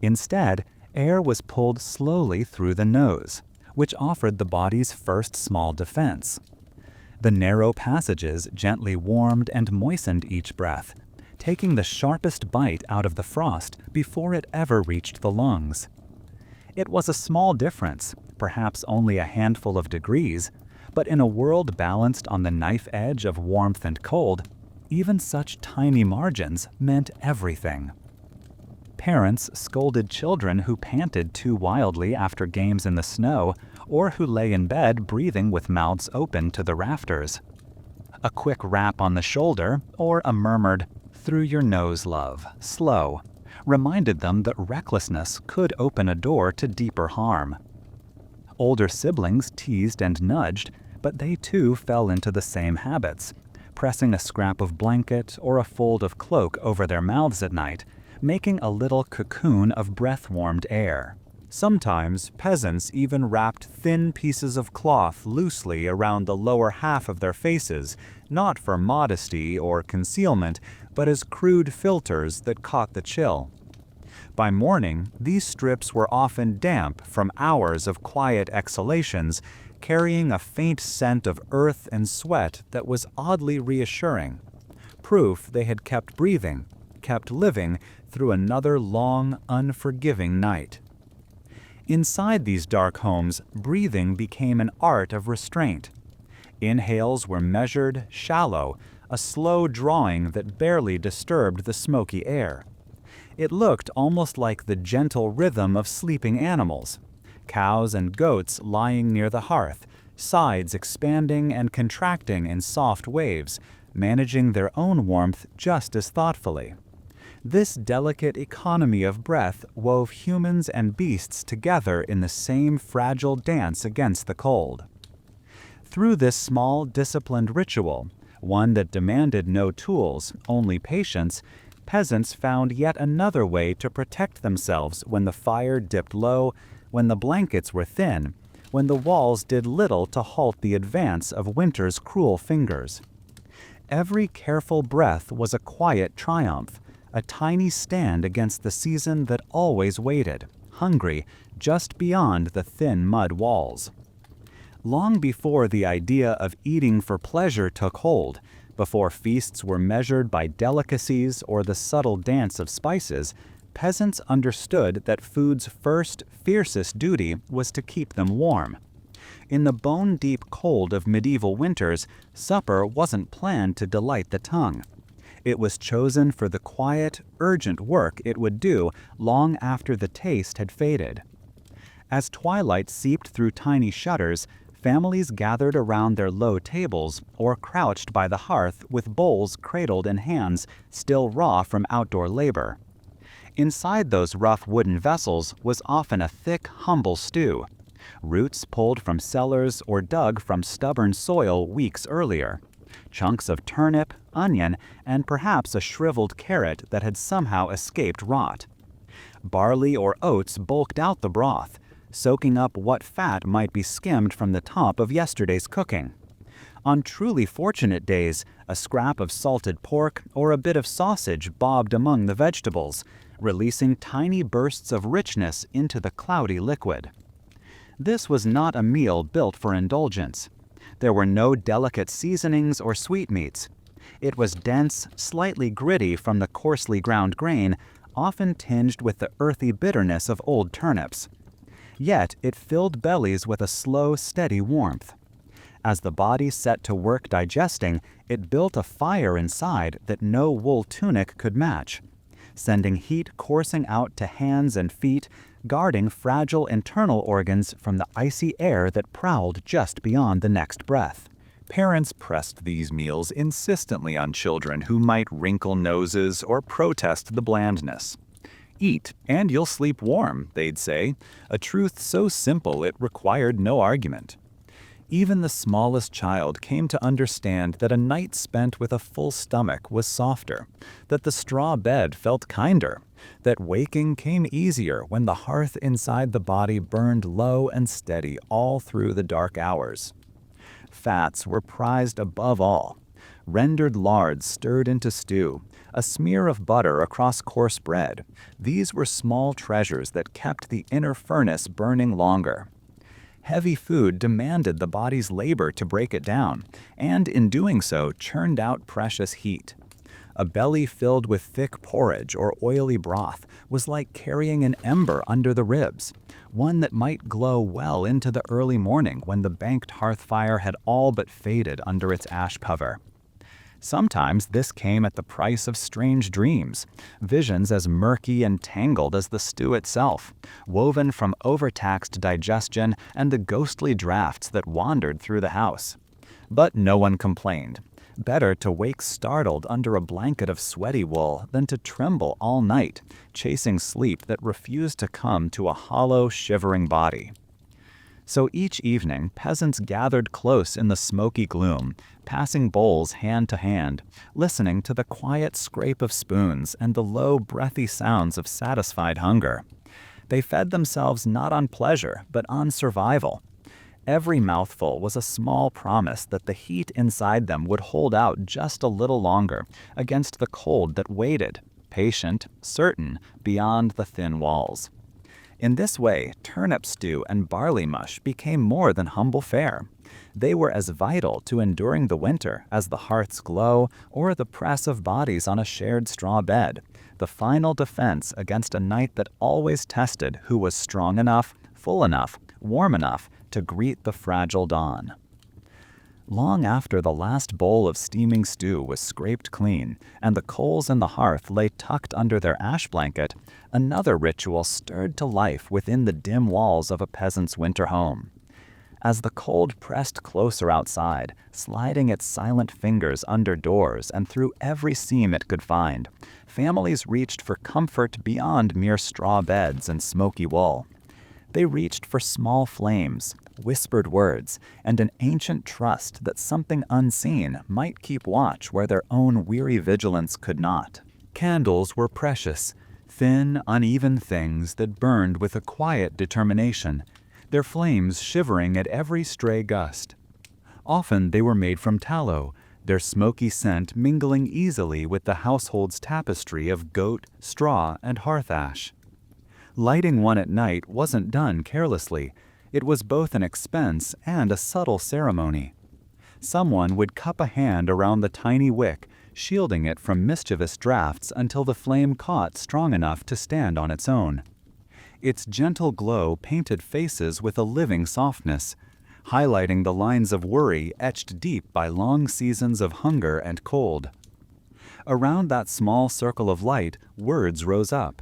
Instead, air was pulled slowly through the nose, which offered the body's first small defense. The narrow passages gently warmed and moistened each breath, taking the sharpest bite out of the frost before it ever reached the lungs. It was a small difference, perhaps only a handful of degrees, but in a world balanced on the knife edge of warmth and cold, even such tiny margins meant everything. Parents scolded children who panted too wildly after games in the snow, or who lay in bed breathing with mouths open to the rafters. A quick rap on the shoulder, or a murmured, "Through your nose, love, slow," reminded them that recklessness could open a door to deeper harm. Older siblings teased and nudged, but they too fell into the same habits, pressing a scrap of blanket or a fold of cloak over their mouths at night, making a little cocoon of breath-warmed air. Sometimes peasants even wrapped thin pieces of cloth loosely around the lower half of their faces, not for modesty or concealment, but as crude filters that caught the chill. By morning, these strips were often damp from hours of quiet exhalations, carrying a faint scent of earth and sweat that was oddly reassuring, proof they had kept breathing, kept living through another long, unforgiving night. Inside these dark homes, breathing became an art of restraint. Inhales were measured, shallow, a slow drawing that barely disturbed the smoky air. It looked almost like the gentle rhythm of sleeping animals, cows and goats lying near the hearth, sides expanding and contracting in soft waves, managing their own warmth just as thoughtfully. This delicate economy of breath wove humans and beasts together in the same fragile dance against the cold. Through this small, disciplined ritual, one that demanded no tools, only patience, peasants found yet another way to protect themselves when the fire dipped low, when the blankets were thin, when the walls did little to halt the advance of winter's cruel fingers. Every careful breath was a quiet triumph, a tiny stand against the season that always waited, hungry, just beyond the thin mud walls. Long before the idea of eating for pleasure took hold, before feasts were measured by delicacies or the subtle dance of spices, Peasants understood that food's first, fiercest duty was to keep them warm. In the bone-deep cold of medieval winters, supper wasn't planned to delight the tongue. It was chosen for the quiet, urgent work it would do long after the taste had faded. As twilight seeped through tiny shutters, families gathered around their low tables or crouched by the hearth with bowls cradled in hands still raw from outdoor labor. Inside those rough wooden vessels was often a thick, humble stew, roots pulled from cellars or dug from stubborn soil weeks earlier, chunks of turnip, onion, and perhaps a shriveled carrot that had somehow escaped rot. Barley or oats bulked out the broth, soaking up what fat might be skimmed from the top of yesterday's cooking. On truly fortunate days, a scrap of salted pork or a bit of sausage bobbed among the vegetables, releasing tiny bursts of richness into the cloudy liquid. This was not a meal built for indulgence. There were no delicate seasonings or sweetmeats. It was dense, slightly gritty from the coarsely ground grain, often tinged with the earthy bitterness of old turnips. Yet it filled bellies with a slow, steady warmth. As the body set to work digesting, it built a fire inside that no wool tunic could match, sending heat coursing out to hands and feet, guarding fragile internal organs from the icy air that prowled just beyond the next breath. Parents pressed these meals insistently on children who might wrinkle noses or protest the blandness. "Eat, and you'll sleep warm," they'd say, a truth so simple it required no argument. Even the smallest child came to understand that a night spent with a full stomach was softer, that the straw bed felt kinder, that waking came easier when the hearth inside the body burned low and steady all through the dark hours. Fats were prized above all. Rendered lard stirred into stew, a smear of butter across coarse bread. These were small treasures that kept the inner furnace burning longer. Heavy food demanded the body's labor to break it down, and in doing so churned out precious heat. A belly filled with thick porridge or oily broth was like carrying an ember under the ribs, one that might glow well into the early morning when the banked hearth fire had all but faded under its ash cover. Sometimes this came at the price of strange dreams, visions as murky and tangled as the stew itself, woven from overtaxed digestion and the ghostly drafts that wandered through the house. But no one complained. Better to wake startled under a blanket of sweaty wool than to tremble all night, chasing sleep that refused to come to a hollow, shivering body. So each evening, peasants gathered close in the smoky gloom, passing bowls hand to hand, listening to the quiet scrape of spoons and the low, breathy sounds of satisfied hunger. They fed themselves not on pleasure, but on survival. Every mouthful was a small promise that the heat inside them would hold out just a little longer against the cold that waited, patient, certain, beyond the thin walls. In this way, turnip stew and barley mush became more than humble fare. They were as vital to enduring the winter as the hearth's glow or the press of bodies on a shared straw bed, the final defense against a night that always tested who was strong enough, full enough, warm enough to greet the fragile dawn. Long after the last bowl of steaming stew was scraped clean and the coals in the hearth lay tucked under their ash blanket, another ritual stirred to life within the dim walls of a peasant's winter home. As the cold pressed closer outside, sliding its silent fingers under doors and through every seam it could find, families reached for comfort beyond mere straw beds and smoky wool. They reached for small flames, whispered words, and an ancient trust that something unseen might keep watch where their own weary vigilance could not. Candles were precious, thin, uneven things that burned with a quiet determination, their flames shivering at every stray gust. Often they were made from tallow, their smoky scent mingling easily with the household's tapestry of goat, straw, and hearth ash. Lighting one at night wasn't done carelessly. It was both an expense and a subtle ceremony. Someone would cup a hand around the tiny wick, shielding it from mischievous drafts until the flame caught strong enough to stand on its own. Its gentle glow painted faces with a living softness, highlighting the lines of worry etched deep by long seasons of hunger and cold. Around that small circle of light, words rose up.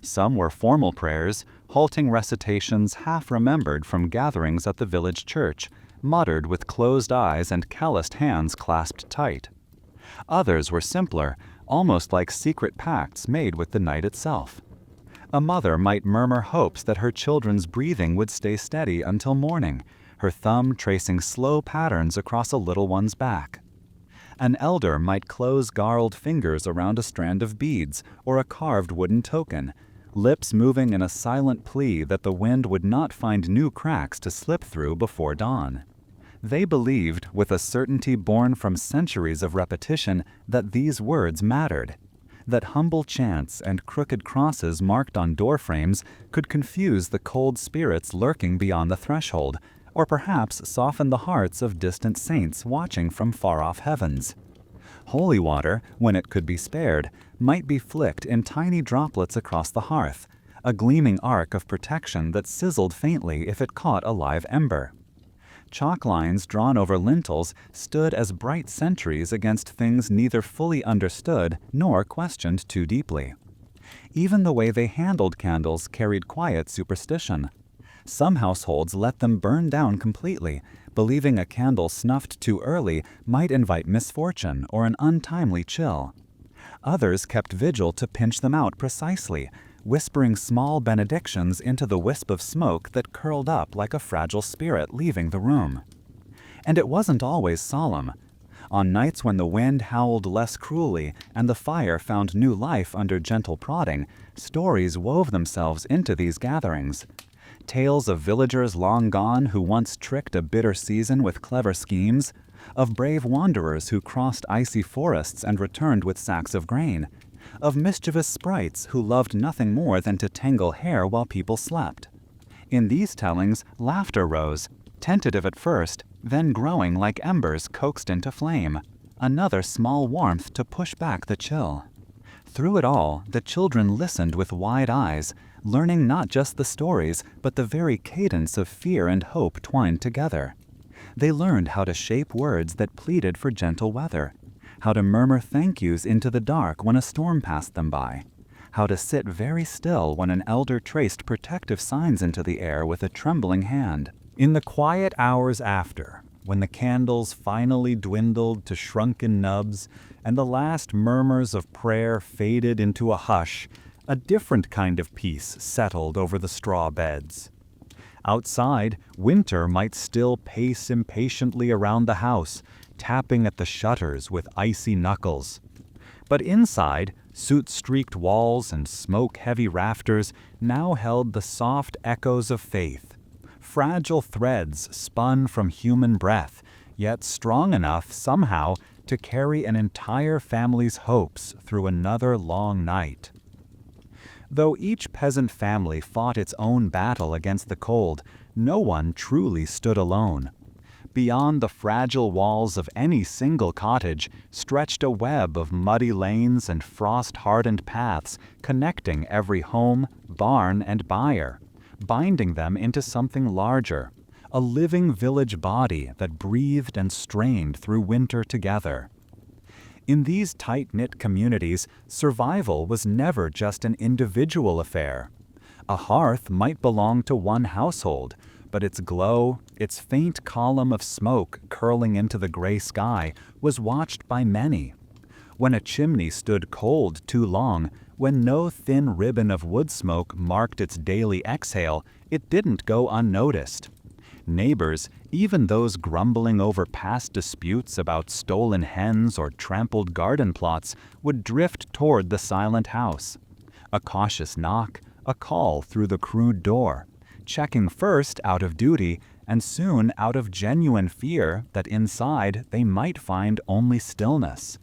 Some were formal prayers, halting recitations half remembered from gatherings at the village church, muttered with closed eyes and calloused hands clasped tight. Others were simpler, almost like secret pacts made with the night itself. A mother might murmur hopes that her children's breathing would stay steady until morning, her thumb tracing slow patterns across a little one's back. An elder might close garled fingers around a strand of beads or a carved wooden token, lips moving in a silent plea that the wind would not find new cracks to slip through before dawn. They believed, with a certainty born from centuries of repetition, that these words mattered, that humble chants and crooked crosses marked on doorframes could confuse the cold spirits lurking beyond the threshold, or perhaps soften the hearts of distant saints watching from far-off heavens. Holy water, when it could be spared, might be flicked in tiny droplets across the hearth, a gleaming arc of protection that sizzled faintly if it caught a live ember. Chalk lines drawn over lintels stood as bright sentries against things neither fully understood nor questioned too deeply. Even the way they handled candles carried quiet superstition. Some households let them burn down completely, believing a candle snuffed too early might invite misfortune or an untimely chill. Others kept vigil to pinch them out precisely, whispering small benedictions into the wisp of smoke that curled up like a fragile spirit leaving the room. And it wasn't always solemn. On nights when the wind howled less cruelly and the fire found new life under gentle prodding, stories wove themselves into these gatherings. Tales of villagers long gone who once tricked a bitter season with clever schemes, of brave wanderers who crossed icy forests and returned with sacks of grain, of mischievous sprites who loved nothing more than to tangle hair while people slept. In these tellings, laughter rose, tentative at first, then growing like embers coaxed into flame, another small warmth to push back the chill. Through it all, the children listened with wide eyes, learning not just the stories, but the very cadence of fear and hope twined together. They learned how to shape words that pleaded for gentle weather, how to murmur thank yous into the dark when a storm passed them by, how to sit very still when an elder traced protective signs into the air with a trembling hand. In the quiet hours after, when the candles finally dwindled to shrunken nubs and the last murmurs of prayer faded into a hush, a different kind of peace settled over the straw beds. Outside, winter might still pace impatiently around the house, tapping at the shutters with icy knuckles. But inside, soot-streaked walls and smoke-heavy rafters now held the soft echoes of faith, fragile threads spun from human breath, yet strong enough, somehow, to carry an entire family's hopes through another long night. Though each peasant family fought its own battle against the cold, no one truly stood alone. Beyond the fragile walls of any single cottage stretched a web of muddy lanes and frost-hardened paths connecting every home, barn, and byre, binding them into something larger, a living village body that breathed and strained through winter together. In these tight-knit communities, survival was never just an individual affair. A hearth might belong to one household, but its glow, its faint column of smoke curling into the gray sky, was watched by many. When a chimney stood cold too long, when no thin ribbon of wood smoke marked its daily exhale, it didn't go unnoticed. Neighbors, even those grumbling over past disputes about stolen hens or trampled garden plots, would drift toward the silent house. A cautious knock, a call through the crude door, checking first out of duty and soon out of genuine fear that inside they might find only stillness.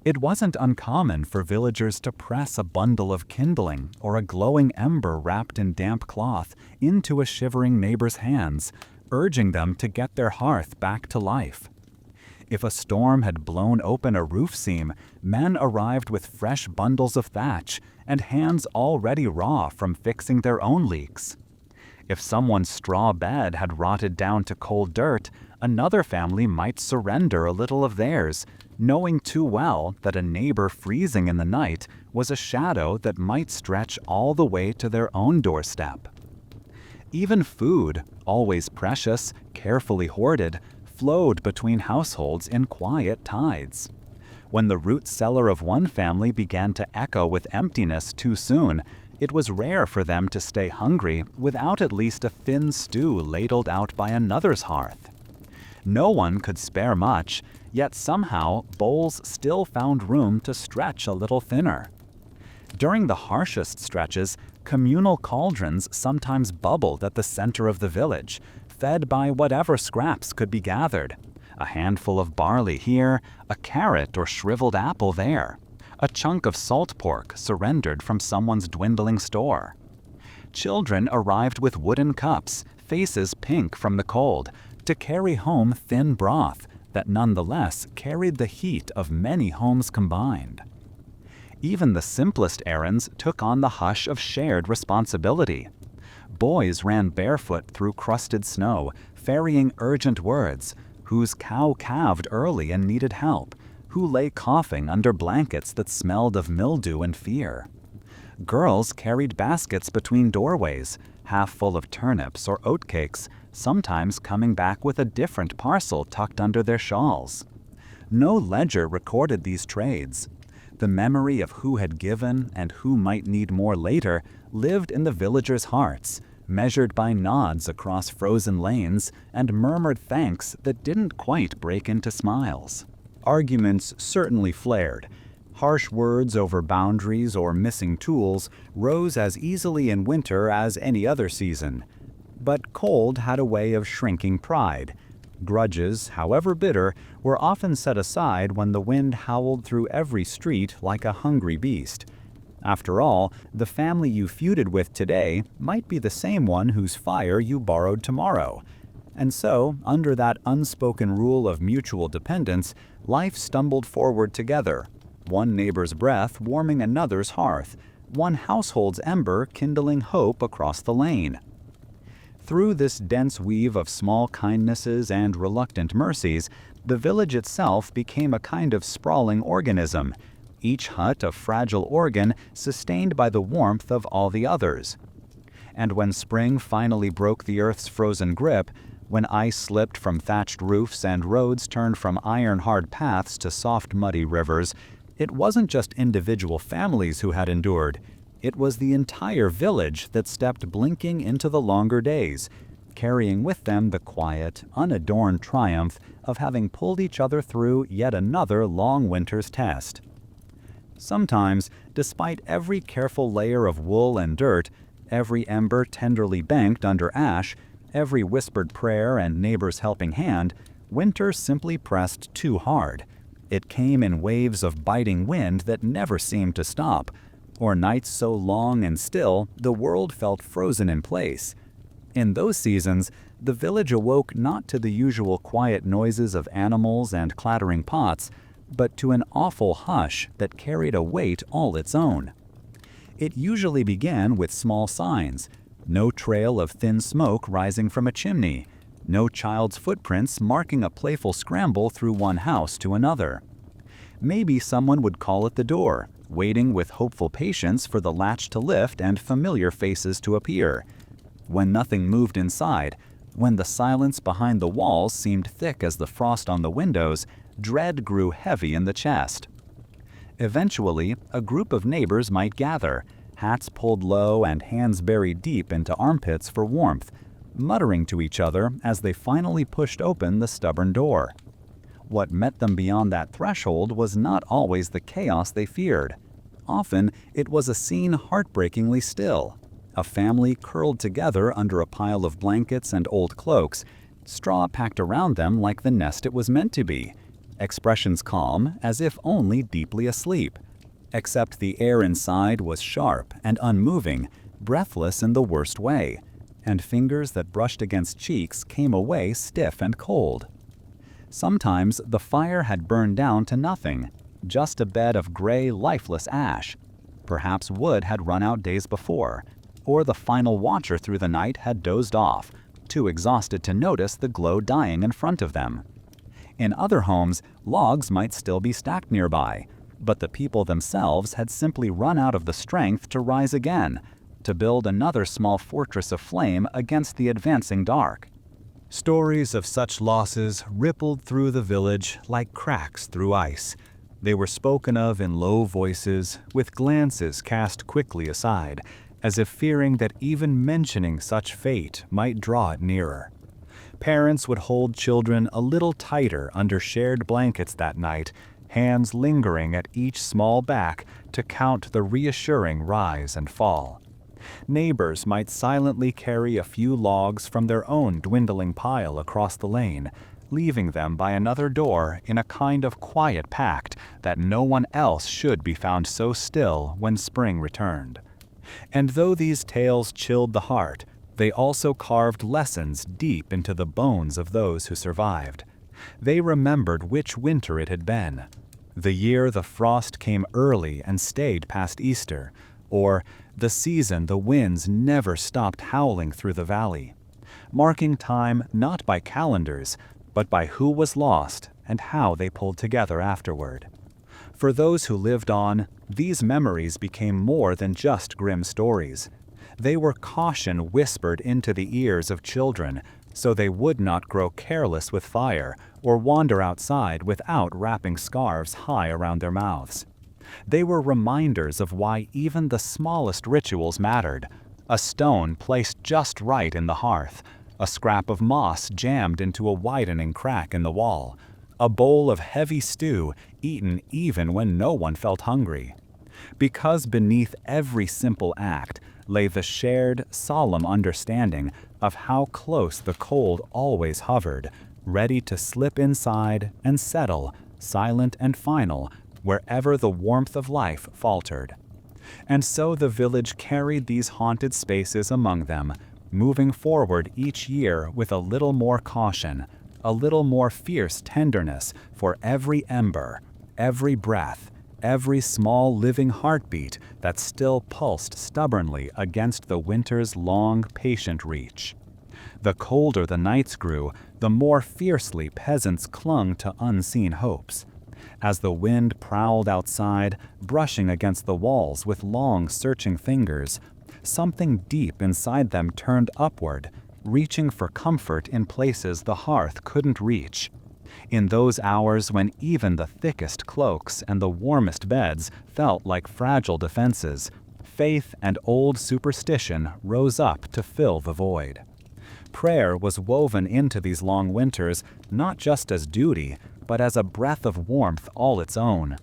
It wasn't uncommon for villagers to press a bundle of kindling or a glowing ember wrapped in damp cloth into a shivering neighbor's hands, urging them to get their hearth back to life. If a storm had blown open a roof seam, men arrived with fresh bundles of thatch and hands already raw from fixing their own leaks. If someone's straw bed had rotted down to cold dirt, another family might surrender a little of theirs, knowing too well that a neighbor freezing in the night was a shadow that might stretch all the way to their own doorstep. Even food, always precious, carefully hoarded, flowed between households in quiet tides. When the root cellar of one family began to echo with emptiness too soon, it was rare for them to stay hungry without at least a thin stew ladled out by another's hearth. No one could spare much, yet somehow bowls still found room to stretch a little thinner. During the harshest stretches, communal cauldrons sometimes bubbled at the center of the village, fed by whatever scraps could be gathered. A handful of barley here, a carrot or shriveled apple there, a chunk of salt pork surrendered from someone's dwindling store. Children arrived with wooden cups, faces pink from the cold, to carry home thin broth that nonetheless carried the heat of many homes combined. Even the simplest errands took on the hush of shared responsibility. Boys ran barefoot through crusted snow, ferrying urgent words, whose cow calved early and needed help, who lay coughing under blankets that smelled of mildew and fear. Girls carried baskets between doorways, half full of turnips or oatcakes, sometimes coming back with a different parcel tucked under their shawls. No ledger recorded these trades. The memory of who had given and who might need more later lived in the villagers' hearts, measured by nods across frozen lanes and murmured thanks that didn't quite break into smiles. Arguments certainly flared. Harsh words over boundaries or missing tools rose as easily in winter as any other season. But cold had a way of shrinking pride. Grudges, however bitter, were often set aside when the wind howled through every street like a hungry beast. After all, the family you feuded with today might be the same one whose fire you borrowed tomorrow. And so, under that unspoken rule of mutual dependence, life stumbled forward together, one neighbor's breath warming another's hearth, one household's ember kindling hope across the lane. Through this dense weave of small kindnesses and reluctant mercies, the village itself became a kind of sprawling organism, each hut a fragile organ sustained by the warmth of all the others. And when spring finally broke the earth's frozen grip, when ice slipped from thatched roofs and roads turned from iron-hard paths to soft muddy rivers, it wasn't just individual families who had endured. It was the entire village that stepped blinking into the longer days, carrying with them the quiet, unadorned triumph of having pulled each other through yet another long winter's test. Sometimes, despite every careful layer of wool and dirt, every ember tenderly banked under ash, every whispered prayer and neighbor's helping hand, winter simply pressed too hard. It came in waves of biting wind that never seemed to stop, or nights so long and still the world felt frozen in place. In those seasons, the village awoke not to the usual quiet noises of animals and clattering pots, but to an awful hush that carried a weight all its own. It usually began with small signs: no trail of thin smoke rising from a chimney, no child's footprints marking a playful scramble through one house to another. Maybe someone would call at the door, waiting with hopeful patience for the latch to lift and familiar faces to appear. When nothing moved inside, when the silence behind the walls seemed thick as the frost on the windows, dread grew heavy in the chest. Eventually, a group of neighbors might gather, hats pulled low and hands buried deep into armpits for warmth, muttering to each other as they finally pushed open the stubborn door. What met them beyond that threshold was not always the chaos they feared. Often, it was a scene heartbreakingly still. A family curled together under a pile of blankets and old cloaks, straw packed around them like the nest it was meant to be, expressions calm as if only deeply asleep. Except the air inside was sharp and unmoving, breathless in the worst way, and fingers that brushed against cheeks came away stiff and cold. Sometimes the fire had burned down to nothing, just a bed of gray, lifeless ash. Perhaps wood had run out days before, or the final watcher through the night had dozed off, too exhausted to notice the glow dying in front of them. In other homes, logs might still be stacked nearby, but the people themselves had simply run out of the strength to rise again, to build another small fortress of flame against the advancing dark. Stories of such losses rippled through the village like cracks through ice. They were spoken of in low voices, with glances cast quickly aside, as if fearing that even mentioning such fate might draw it nearer. Parents would hold children a little tighter under shared blankets that night, hands lingering at each small back to count the reassuring rise and fall. Neighbors might silently carry a few logs from their own dwindling pile across the lane, leaving them by another door in a kind of quiet pact that no one else should be found so still when spring returned. And though these tales chilled the heart, they also carved lessons deep into the bones of those who survived. They remembered which winter it had been, the year the frost came early and stayed past Easter, or the season the winds never stopped howling through the valley, marking time not by calendars, but by who was lost and how they pulled together afterward. For those who lived on, these memories became more than just grim stories. They were caution whispered into the ears of children, so they would not grow careless with fire or wander outside without wrapping scarves high around their mouths. They were reminders of why even the smallest rituals mattered: a stone placed just right in the hearth, a scrap of moss jammed into a widening crack in the wall, a bowl of heavy stew eaten even when no one felt hungry. Because beneath every simple act lay the shared, solemn understanding of how close the cold always hovered, ready to slip inside and settle, silent and final, wherever the warmth of life faltered. And so the village carried these haunted spaces among them, moving forward each year with a little more caution, a little more fierce tenderness for every ember, every breath, every small living heartbeat that still pulsed stubbornly against the winter's long, patient reach. The colder the nights grew, the more fiercely peasants clung to unseen hopes. As the wind prowled outside, brushing against the walls with long, searching fingers, something deep inside them turned upward, reaching for comfort in places the hearth couldn't reach. In those hours when even the thickest cloaks and the warmest beds felt like fragile defenses, faith and old superstition rose up to fill the void. Prayer was woven into these long winters not just as duty, but as a breath of warmth all its own.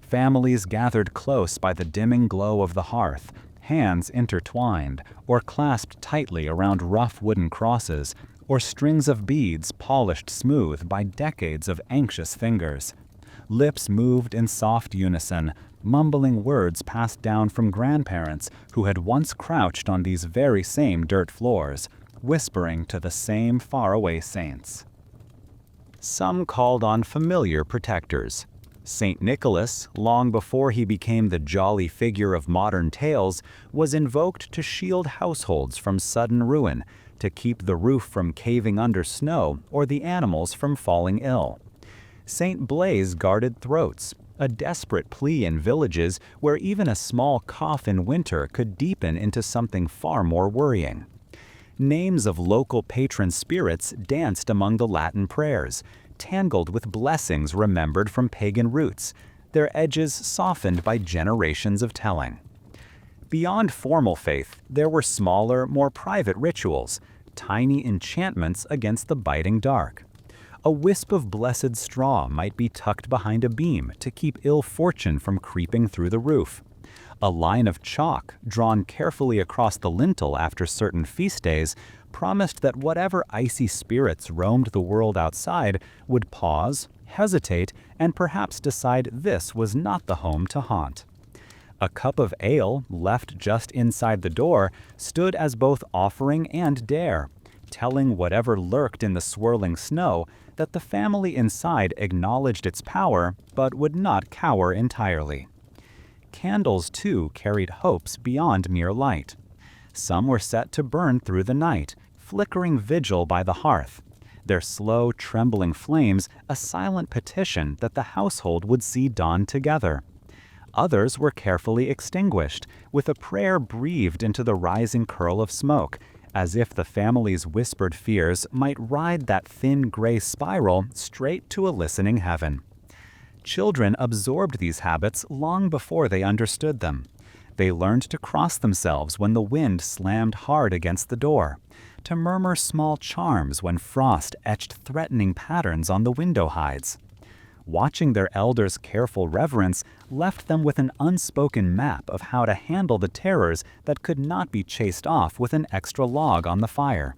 Families gathered close by the dimming glow of the hearth, hands intertwined or clasped tightly around rough wooden crosses, or strings of beads polished smooth by decades of anxious fingers. Lips moved in soft unison, mumbling words passed down from grandparents who had once crouched on these very same dirt floors, whispering to the same faraway saints. Some called on familiar protectors. St. Nicholas, long before he became the jolly figure of modern tales, was invoked to shield households from sudden ruin, to keep the roof from caving under snow or the animals from falling ill. St. Blaise guarded throats, a desperate plea in villages where even a small cough in winter could deepen into something far more worrying. Names of local patron spirits danced among the Latin prayers, tangled with blessings remembered from pagan roots, their edges softened by generations of telling. Beyond formal faith, there were smaller, more private rituals, tiny enchantments against the biting dark. A wisp of blessed straw might be tucked behind a beam to keep ill fortune from creeping through the roof. A line of chalk, drawn carefully across the lintel after certain feast days, promised that whatever icy spirits roamed the world outside would pause, hesitate, and perhaps decide this was not the home to haunt. A cup of ale, left just inside the door, stood as both offering and dare, telling whatever lurked in the swirling snow that the family inside acknowledged its power but would not cower entirely. Candles, too, carried hopes beyond mere light. Some were set to burn through the night, flickering vigil by the hearth, their slow, trembling flames a silent petition that the household would see dawn together. Others were carefully extinguished, with a prayer breathed into the rising curl of smoke, as if the family's whispered fears might ride that thin gray spiral straight to a listening heaven. Children absorbed these habits long before they understood them. They learned to cross themselves when the wind slammed hard against the door, to murmur small charms when frost etched threatening patterns on the window hides. Watching their elders' careful reverence left them with an unspoken map of how to handle the terrors that could not be chased off with an extra log on the fire.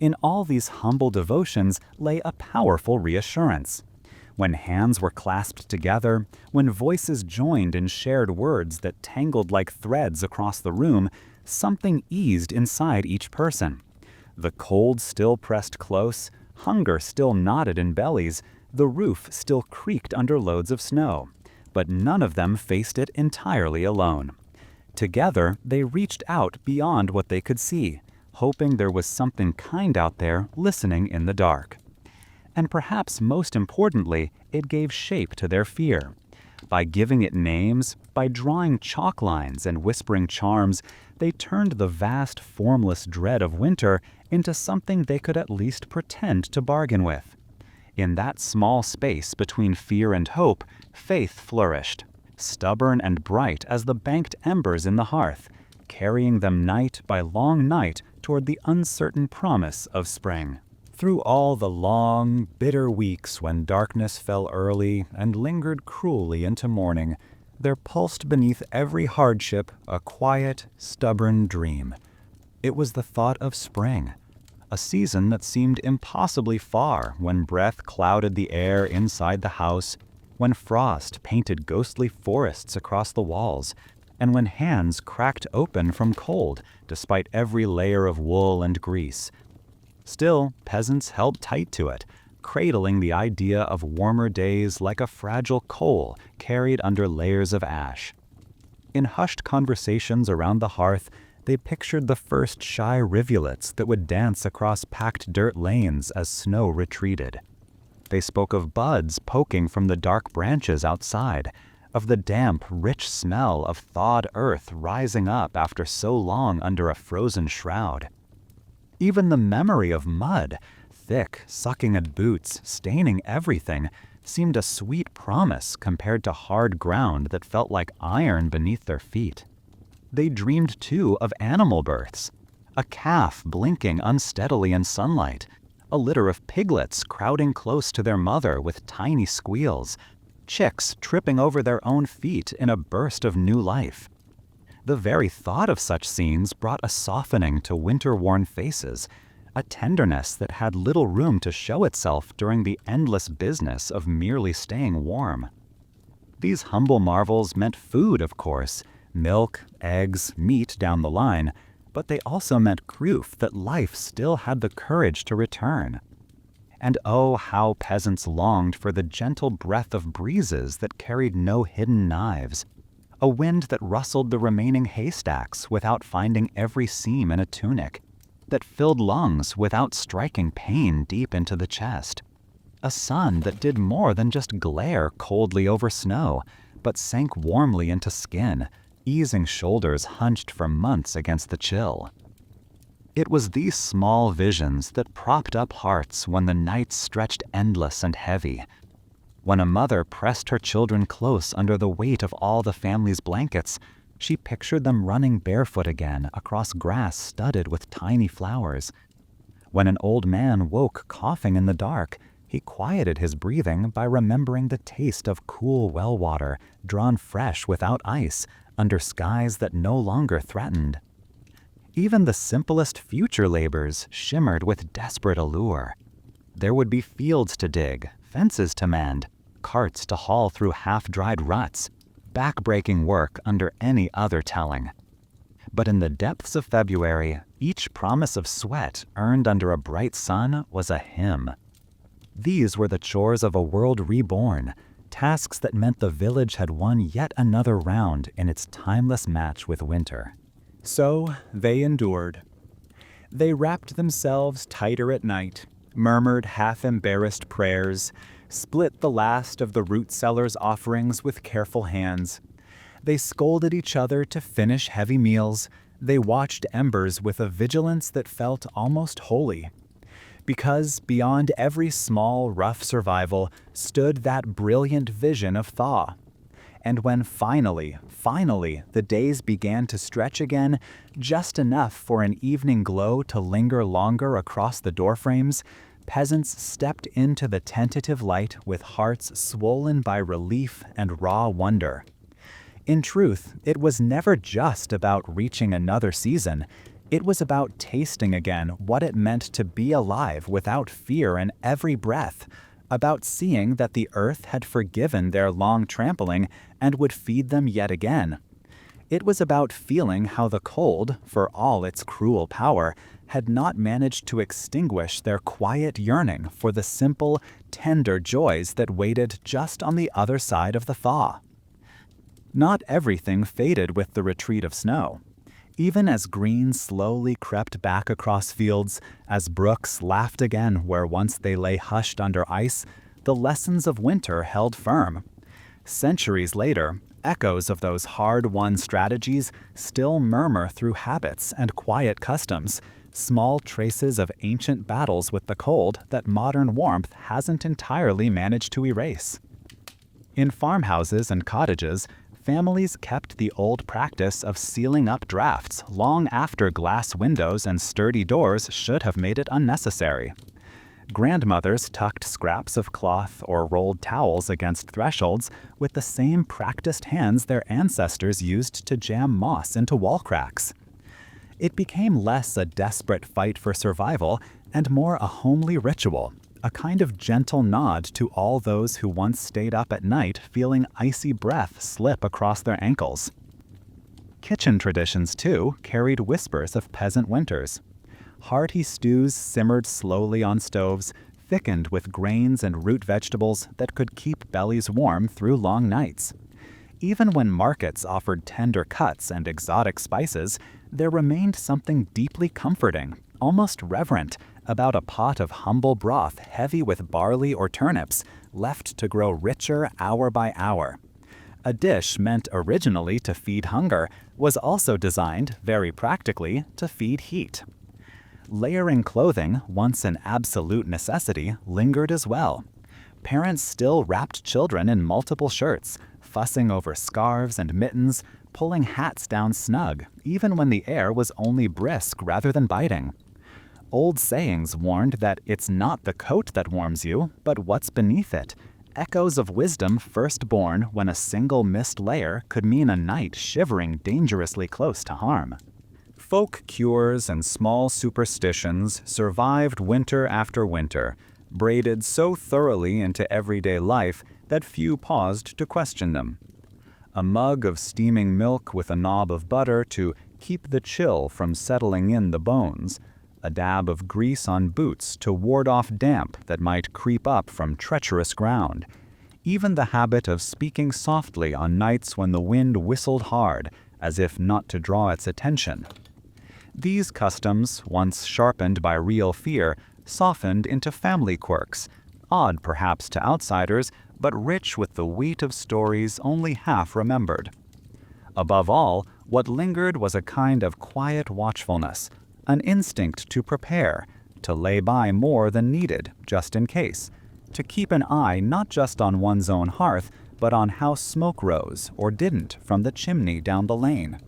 In all these humble devotions lay a powerful reassurance. When hands were clasped together, when voices joined in shared words that tangled like threads across the room, something eased inside each person. The cold still pressed close, hunger still knotted in bellies, the roof still creaked under loads of snow, but none of them faced it entirely alone. Together, they reached out beyond what they could see, hoping there was something kind out there listening in the dark. And perhaps most importantly, it gave shape to their fear. By giving it names, by drawing chalk lines and whispering charms, they turned the vast, formless dread of winter into something they could at least pretend to bargain with. In that small space between fear and hope, faith flourished, stubborn and bright as the banked embers in the hearth, carrying them night by long night toward the uncertain promise of spring. Through all the long, bitter weeks when darkness fell early and lingered cruelly into morning, there pulsed beneath every hardship a quiet, stubborn dream. It was the thought of spring, a season that seemed impossibly far when breath clouded the air inside the house, when frost painted ghostly forests across the walls, and when hands cracked open from cold despite every layer of wool and grease. Still, peasants held tight to it, cradling the idea of warmer days like a fragile coal carried under layers of ash. In hushed conversations around the hearth, they pictured the first shy rivulets that would dance across packed dirt lanes as snow retreated. They spoke of buds poking from the dark branches outside, of the damp, rich smell of thawed earth rising up after so long under a frozen shroud. Even the memory of mud, thick, sucking at boots, staining everything, seemed a sweet promise compared to hard ground that felt like iron beneath their feet. They dreamed, too, of animal births. A calf blinking unsteadily in sunlight, a litter of piglets crowding close to their mother with tiny squeals, chicks tripping over their own feet in a burst of new life. The very thought of such scenes brought a softening to winter-worn faces, a tenderness that had little room to show itself during the endless business of merely staying warm. These humble marvels meant food, of course, milk, eggs, meat down the line, but they also meant proof that life still had the courage to return. And oh, how peasants longed for the gentle breath of breezes that carried no hidden knives, a wind that rustled the remaining haystacks without finding every seam in a tunic, that filled lungs without striking pain deep into the chest, a sun that did more than just glare coldly over snow, but sank warmly into skin, easing shoulders hunched for months against the chill. It was these small visions that propped up hearts when the nights stretched endless and heavy. When a mother pressed her children close under the weight of all the family's blankets, she pictured them running barefoot again across grass studded with tiny flowers. When an old man woke coughing in the dark, he quieted his breathing by remembering the taste of cool well water drawn fresh without ice under skies that no longer threatened. Even the simplest future labors shimmered with desperate allure. There would be fields to dig, fences to mend, carts to haul through half-dried ruts, back-breaking work under any other telling. But in the depths of February, each promise of sweat earned under a bright sun was a hymn. These were the chores of a world reborn, tasks that meant the village had won yet another round in its timeless match with winter. So they endured. They wrapped themselves tighter at night, murmured half-embarrassed prayers, split the last of the root seller's offerings with careful hands. They scolded each other to finish heavy meals. They watched embers with a vigilance that felt almost holy. Because beyond every small, rough survival stood that brilliant vision of thaw. And when finally, the days began to stretch again, just enough for an evening glow to linger longer across the doorframes, peasants stepped into the tentative light with hearts swollen by relief and raw wonder. In truth, it was never just about reaching another season. It was about tasting again what it meant to be alive without fear in every breath, about seeing that the earth had forgiven their long trampling and would feed them yet again. It was about feeling how the cold, for all its cruel power, had not managed to extinguish their quiet yearning for the simple, tender joys that waited just on the other side of the thaw. Not everything faded with the retreat of snow. Even as green slowly crept back across fields, as brooks laughed again where once they lay hushed under ice, the lessons of winter held firm. Centuries later, echoes of those hard-won strategies still murmur through habits and quiet customs, small traces of ancient battles with the cold that modern warmth hasn't entirely managed to erase. In farmhouses and cottages, families kept the old practice of sealing up drafts long after glass windows and sturdy doors should have made it unnecessary. Grandmothers tucked scraps of cloth or rolled towels against thresholds with the same practiced hands their ancestors used to jam moss into wall cracks. It became less a desperate fight for survival and more a homely ritual, a kind of gentle nod to all those who once stayed up at night feeling icy breath slip across their ankles. Kitchen traditions, too, carried whispers of peasant winters. Hearty stews simmered slowly on stoves, thickened with grains and root vegetables that could keep bellies warm through long nights. Even when markets offered tender cuts and exotic spices, there remained something deeply comforting, almost reverent, about a pot of humble broth heavy with barley or turnips, left to grow richer hour by hour. A dish meant originally to feed hunger was also designed, very practically, to feed heat. Layering clothing, once an absolute necessity, lingered as well. Parents still wrapped children in multiple shirts, fussing over scarves and mittens, pulling hats down snug, even when the air was only brisk rather than biting. Old sayings warned that it's not the coat that warms you, but what's beneath it, echoes of wisdom first born when a single missed layer could mean a night shivering dangerously close to harm. Folk cures and small superstitions survived winter after winter, braided so thoroughly into everyday life that few paused to question them. A mug of steaming milk with a knob of butter to keep the chill from settling in the bones, a dab of grease on boots to ward off damp that might creep up from treacherous ground, even the habit of speaking softly on nights when the wind whistled hard, as if not to draw its attention. These customs, once sharpened by real fear, softened into family quirks, odd perhaps to outsiders, but rich with the wheat of stories only half remembered. Above all, what lingered was a kind of quiet watchfulness, an instinct to prepare, to lay by more than needed, just in case, to keep an eye not just on one's own hearth, but on how smoke rose or didn't from the chimney down the lane.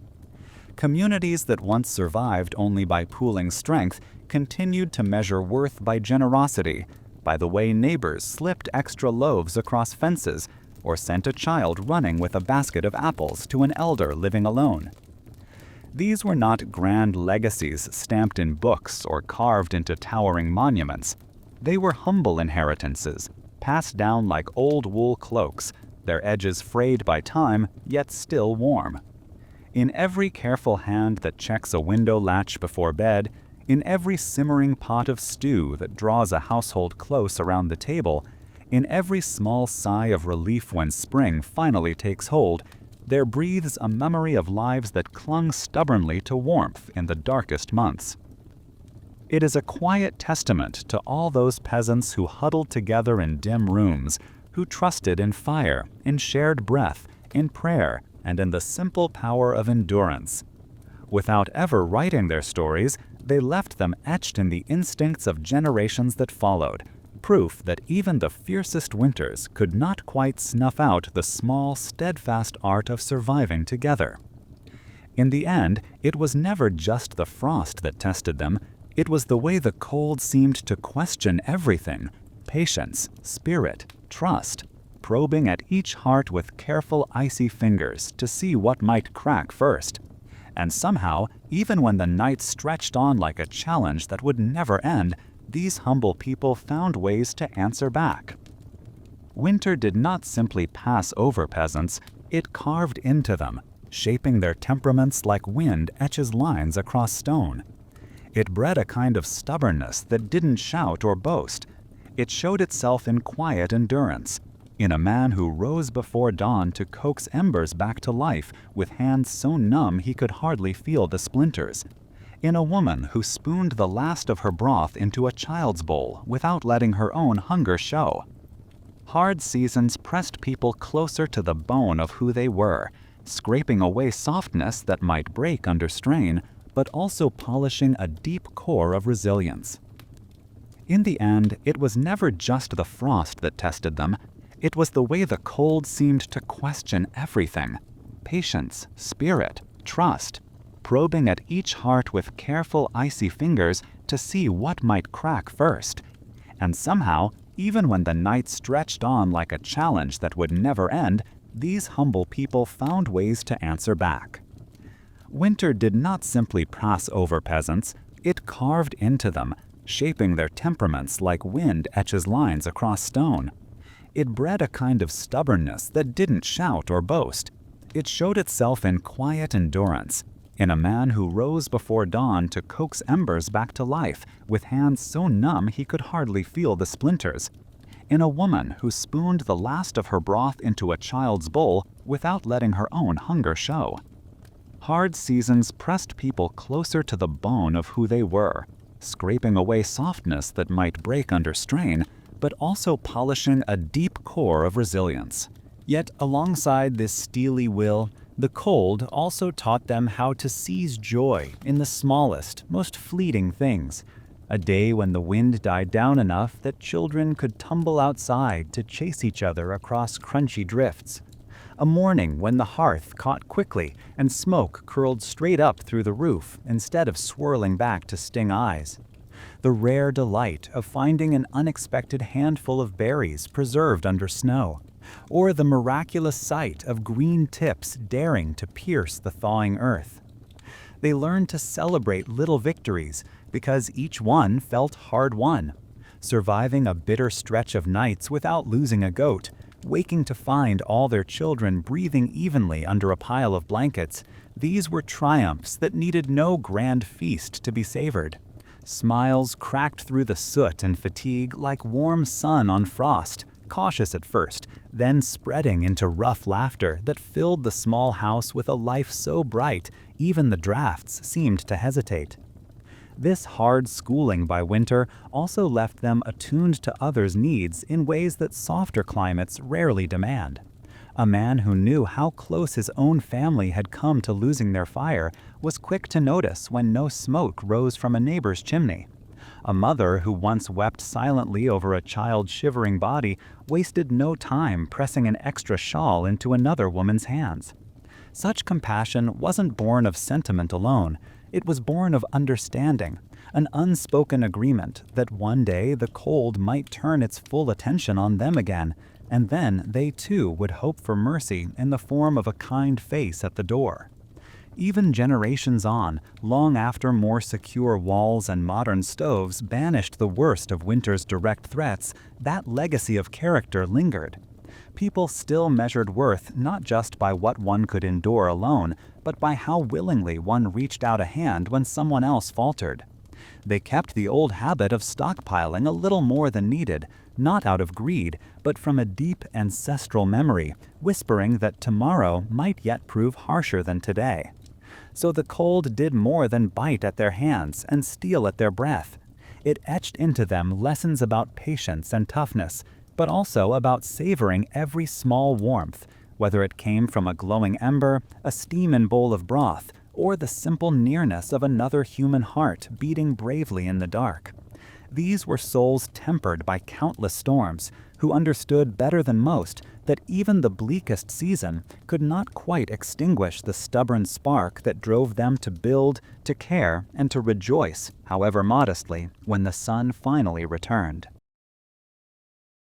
Communities that once survived only by pooling strength continued to measure worth by generosity, by the way neighbors slipped extra loaves across fences or sent a child running with a basket of apples to an elder living alone. These were not grand legacies stamped in books or carved into towering monuments. They were humble inheritances, passed down like old wool cloaks, their edges frayed by time, yet still warm. In every careful hand that checks a window latch before bed, In every simmering pot of stew that draws a household close around the table, in every small sigh of relief when spring finally takes hold, there breathes a memory of lives that clung stubbornly to warmth in the darkest months. It is a quiet testament to all those peasants who huddled together in dim rooms, who trusted in fire, in shared breath, in prayer, and in the simple power of endurance. Without ever writing their stories, they left them etched in the instincts of generations that followed, proof that even the fiercest winters could not quite snuff out the small, steadfast art of surviving together. In the end, it was never just the frost that tested them, it was the way the cold seemed to question everything: patience, spirit, trust, probing at each heart with careful icy fingers to see what might crack first. And somehow, even when the night stretched on like a challenge that would never end, these humble people found ways to answer back. Winter did not simply pass over peasants, it carved into them, shaping their temperaments like wind etches lines across stone. It bred a kind of stubbornness that didn't shout or boast. It showed itself in quiet endurance, in a man who rose before dawn to coax embers back to life with hands so numb he could hardly feel the splinters, in a woman who spooned the last of her broth into a child's bowl without letting her own hunger show. Hard seasons pressed people closer to the bone of who they were, scraping away softness that might break under strain, but also polishing a deep core of resilience. In the end, it was never just the frost that tested them. It was the way the cold seemed to question everything: patience, spirit, trust, probing at each heart with careful icy fingers to see what might crack first. And somehow, even when the night stretched on like a challenge that would never end, these humble people found ways to answer back. Winter did not simply pass over peasants, it carved into them, shaping their temperaments like wind etches lines across stone. It bred a kind of stubbornness that didn't shout or boast. It showed itself in quiet endurance, in a man who rose before dawn to coax embers back to life with hands so numb he could hardly feel the splinters, in a woman who spooned the last of her broth into a child's bowl without letting her own hunger show. Hard seasons pressed people closer to the bone of who they were, scraping away softness that might break under strain, but also polishing a deep core of resilience. Yet alongside this steely will, the cold also taught them how to seize joy in the smallest, most fleeting things. A day when the wind died down enough that children could tumble outside to chase each other across crunchy drifts. A morning when the hearth caught quickly and smoke curled straight up through the roof instead of swirling back to sting eyes. The rare delight of finding an unexpected handful of berries preserved under snow, or the miraculous sight of green tips daring to pierce the thawing earth. They learned to celebrate little victories because each one felt hard-won, surviving a bitter stretch of nights without losing a goat, waking to find all their children breathing evenly under a pile of blankets. These were triumphs that needed no grand feast to be savored. Smiles cracked through the soot and fatigue like warm sun on frost, cautious at first, then spreading into rough laughter that filled the small house with a life so bright even the drafts seemed to hesitate. This hard schooling by winter also left them attuned to others' needs in ways that softer climates rarely demand. A man who knew how close his own family had come to losing their fire was quick to notice when no smoke rose from a neighbor's chimney. A mother who once wept silently over a child's shivering body wasted no time pressing an extra shawl into another woman's hands. Such compassion wasn't born of sentiment alone. It was born of understanding, an unspoken agreement that one day the cold might turn its full attention on them again, and then they too would hope for mercy in the form of a kind face at the door. Even generations on, long after more secure walls and modern stoves banished the worst of winter's direct threats, that legacy of character lingered. People still measured worth not just by what one could endure alone, but by how willingly one reached out a hand when someone else faltered. They kept the old habit of stockpiling a little more than needed, not out of greed, but from a deep ancestral memory, whispering that tomorrow might yet prove harsher than today. So the cold did more than bite at their hands and steal at their breath. It etched into them lessons about patience and toughness, but also about savoring every small warmth, whether it came from a glowing ember, a steaming bowl of broth, or the simple nearness of another human heart beating bravely in the dark. These were souls tempered by countless storms, who understood better than most that even the bleakest season could not quite extinguish the stubborn spark that drove them to build, to care, and to rejoice, however modestly, when the sun finally returned.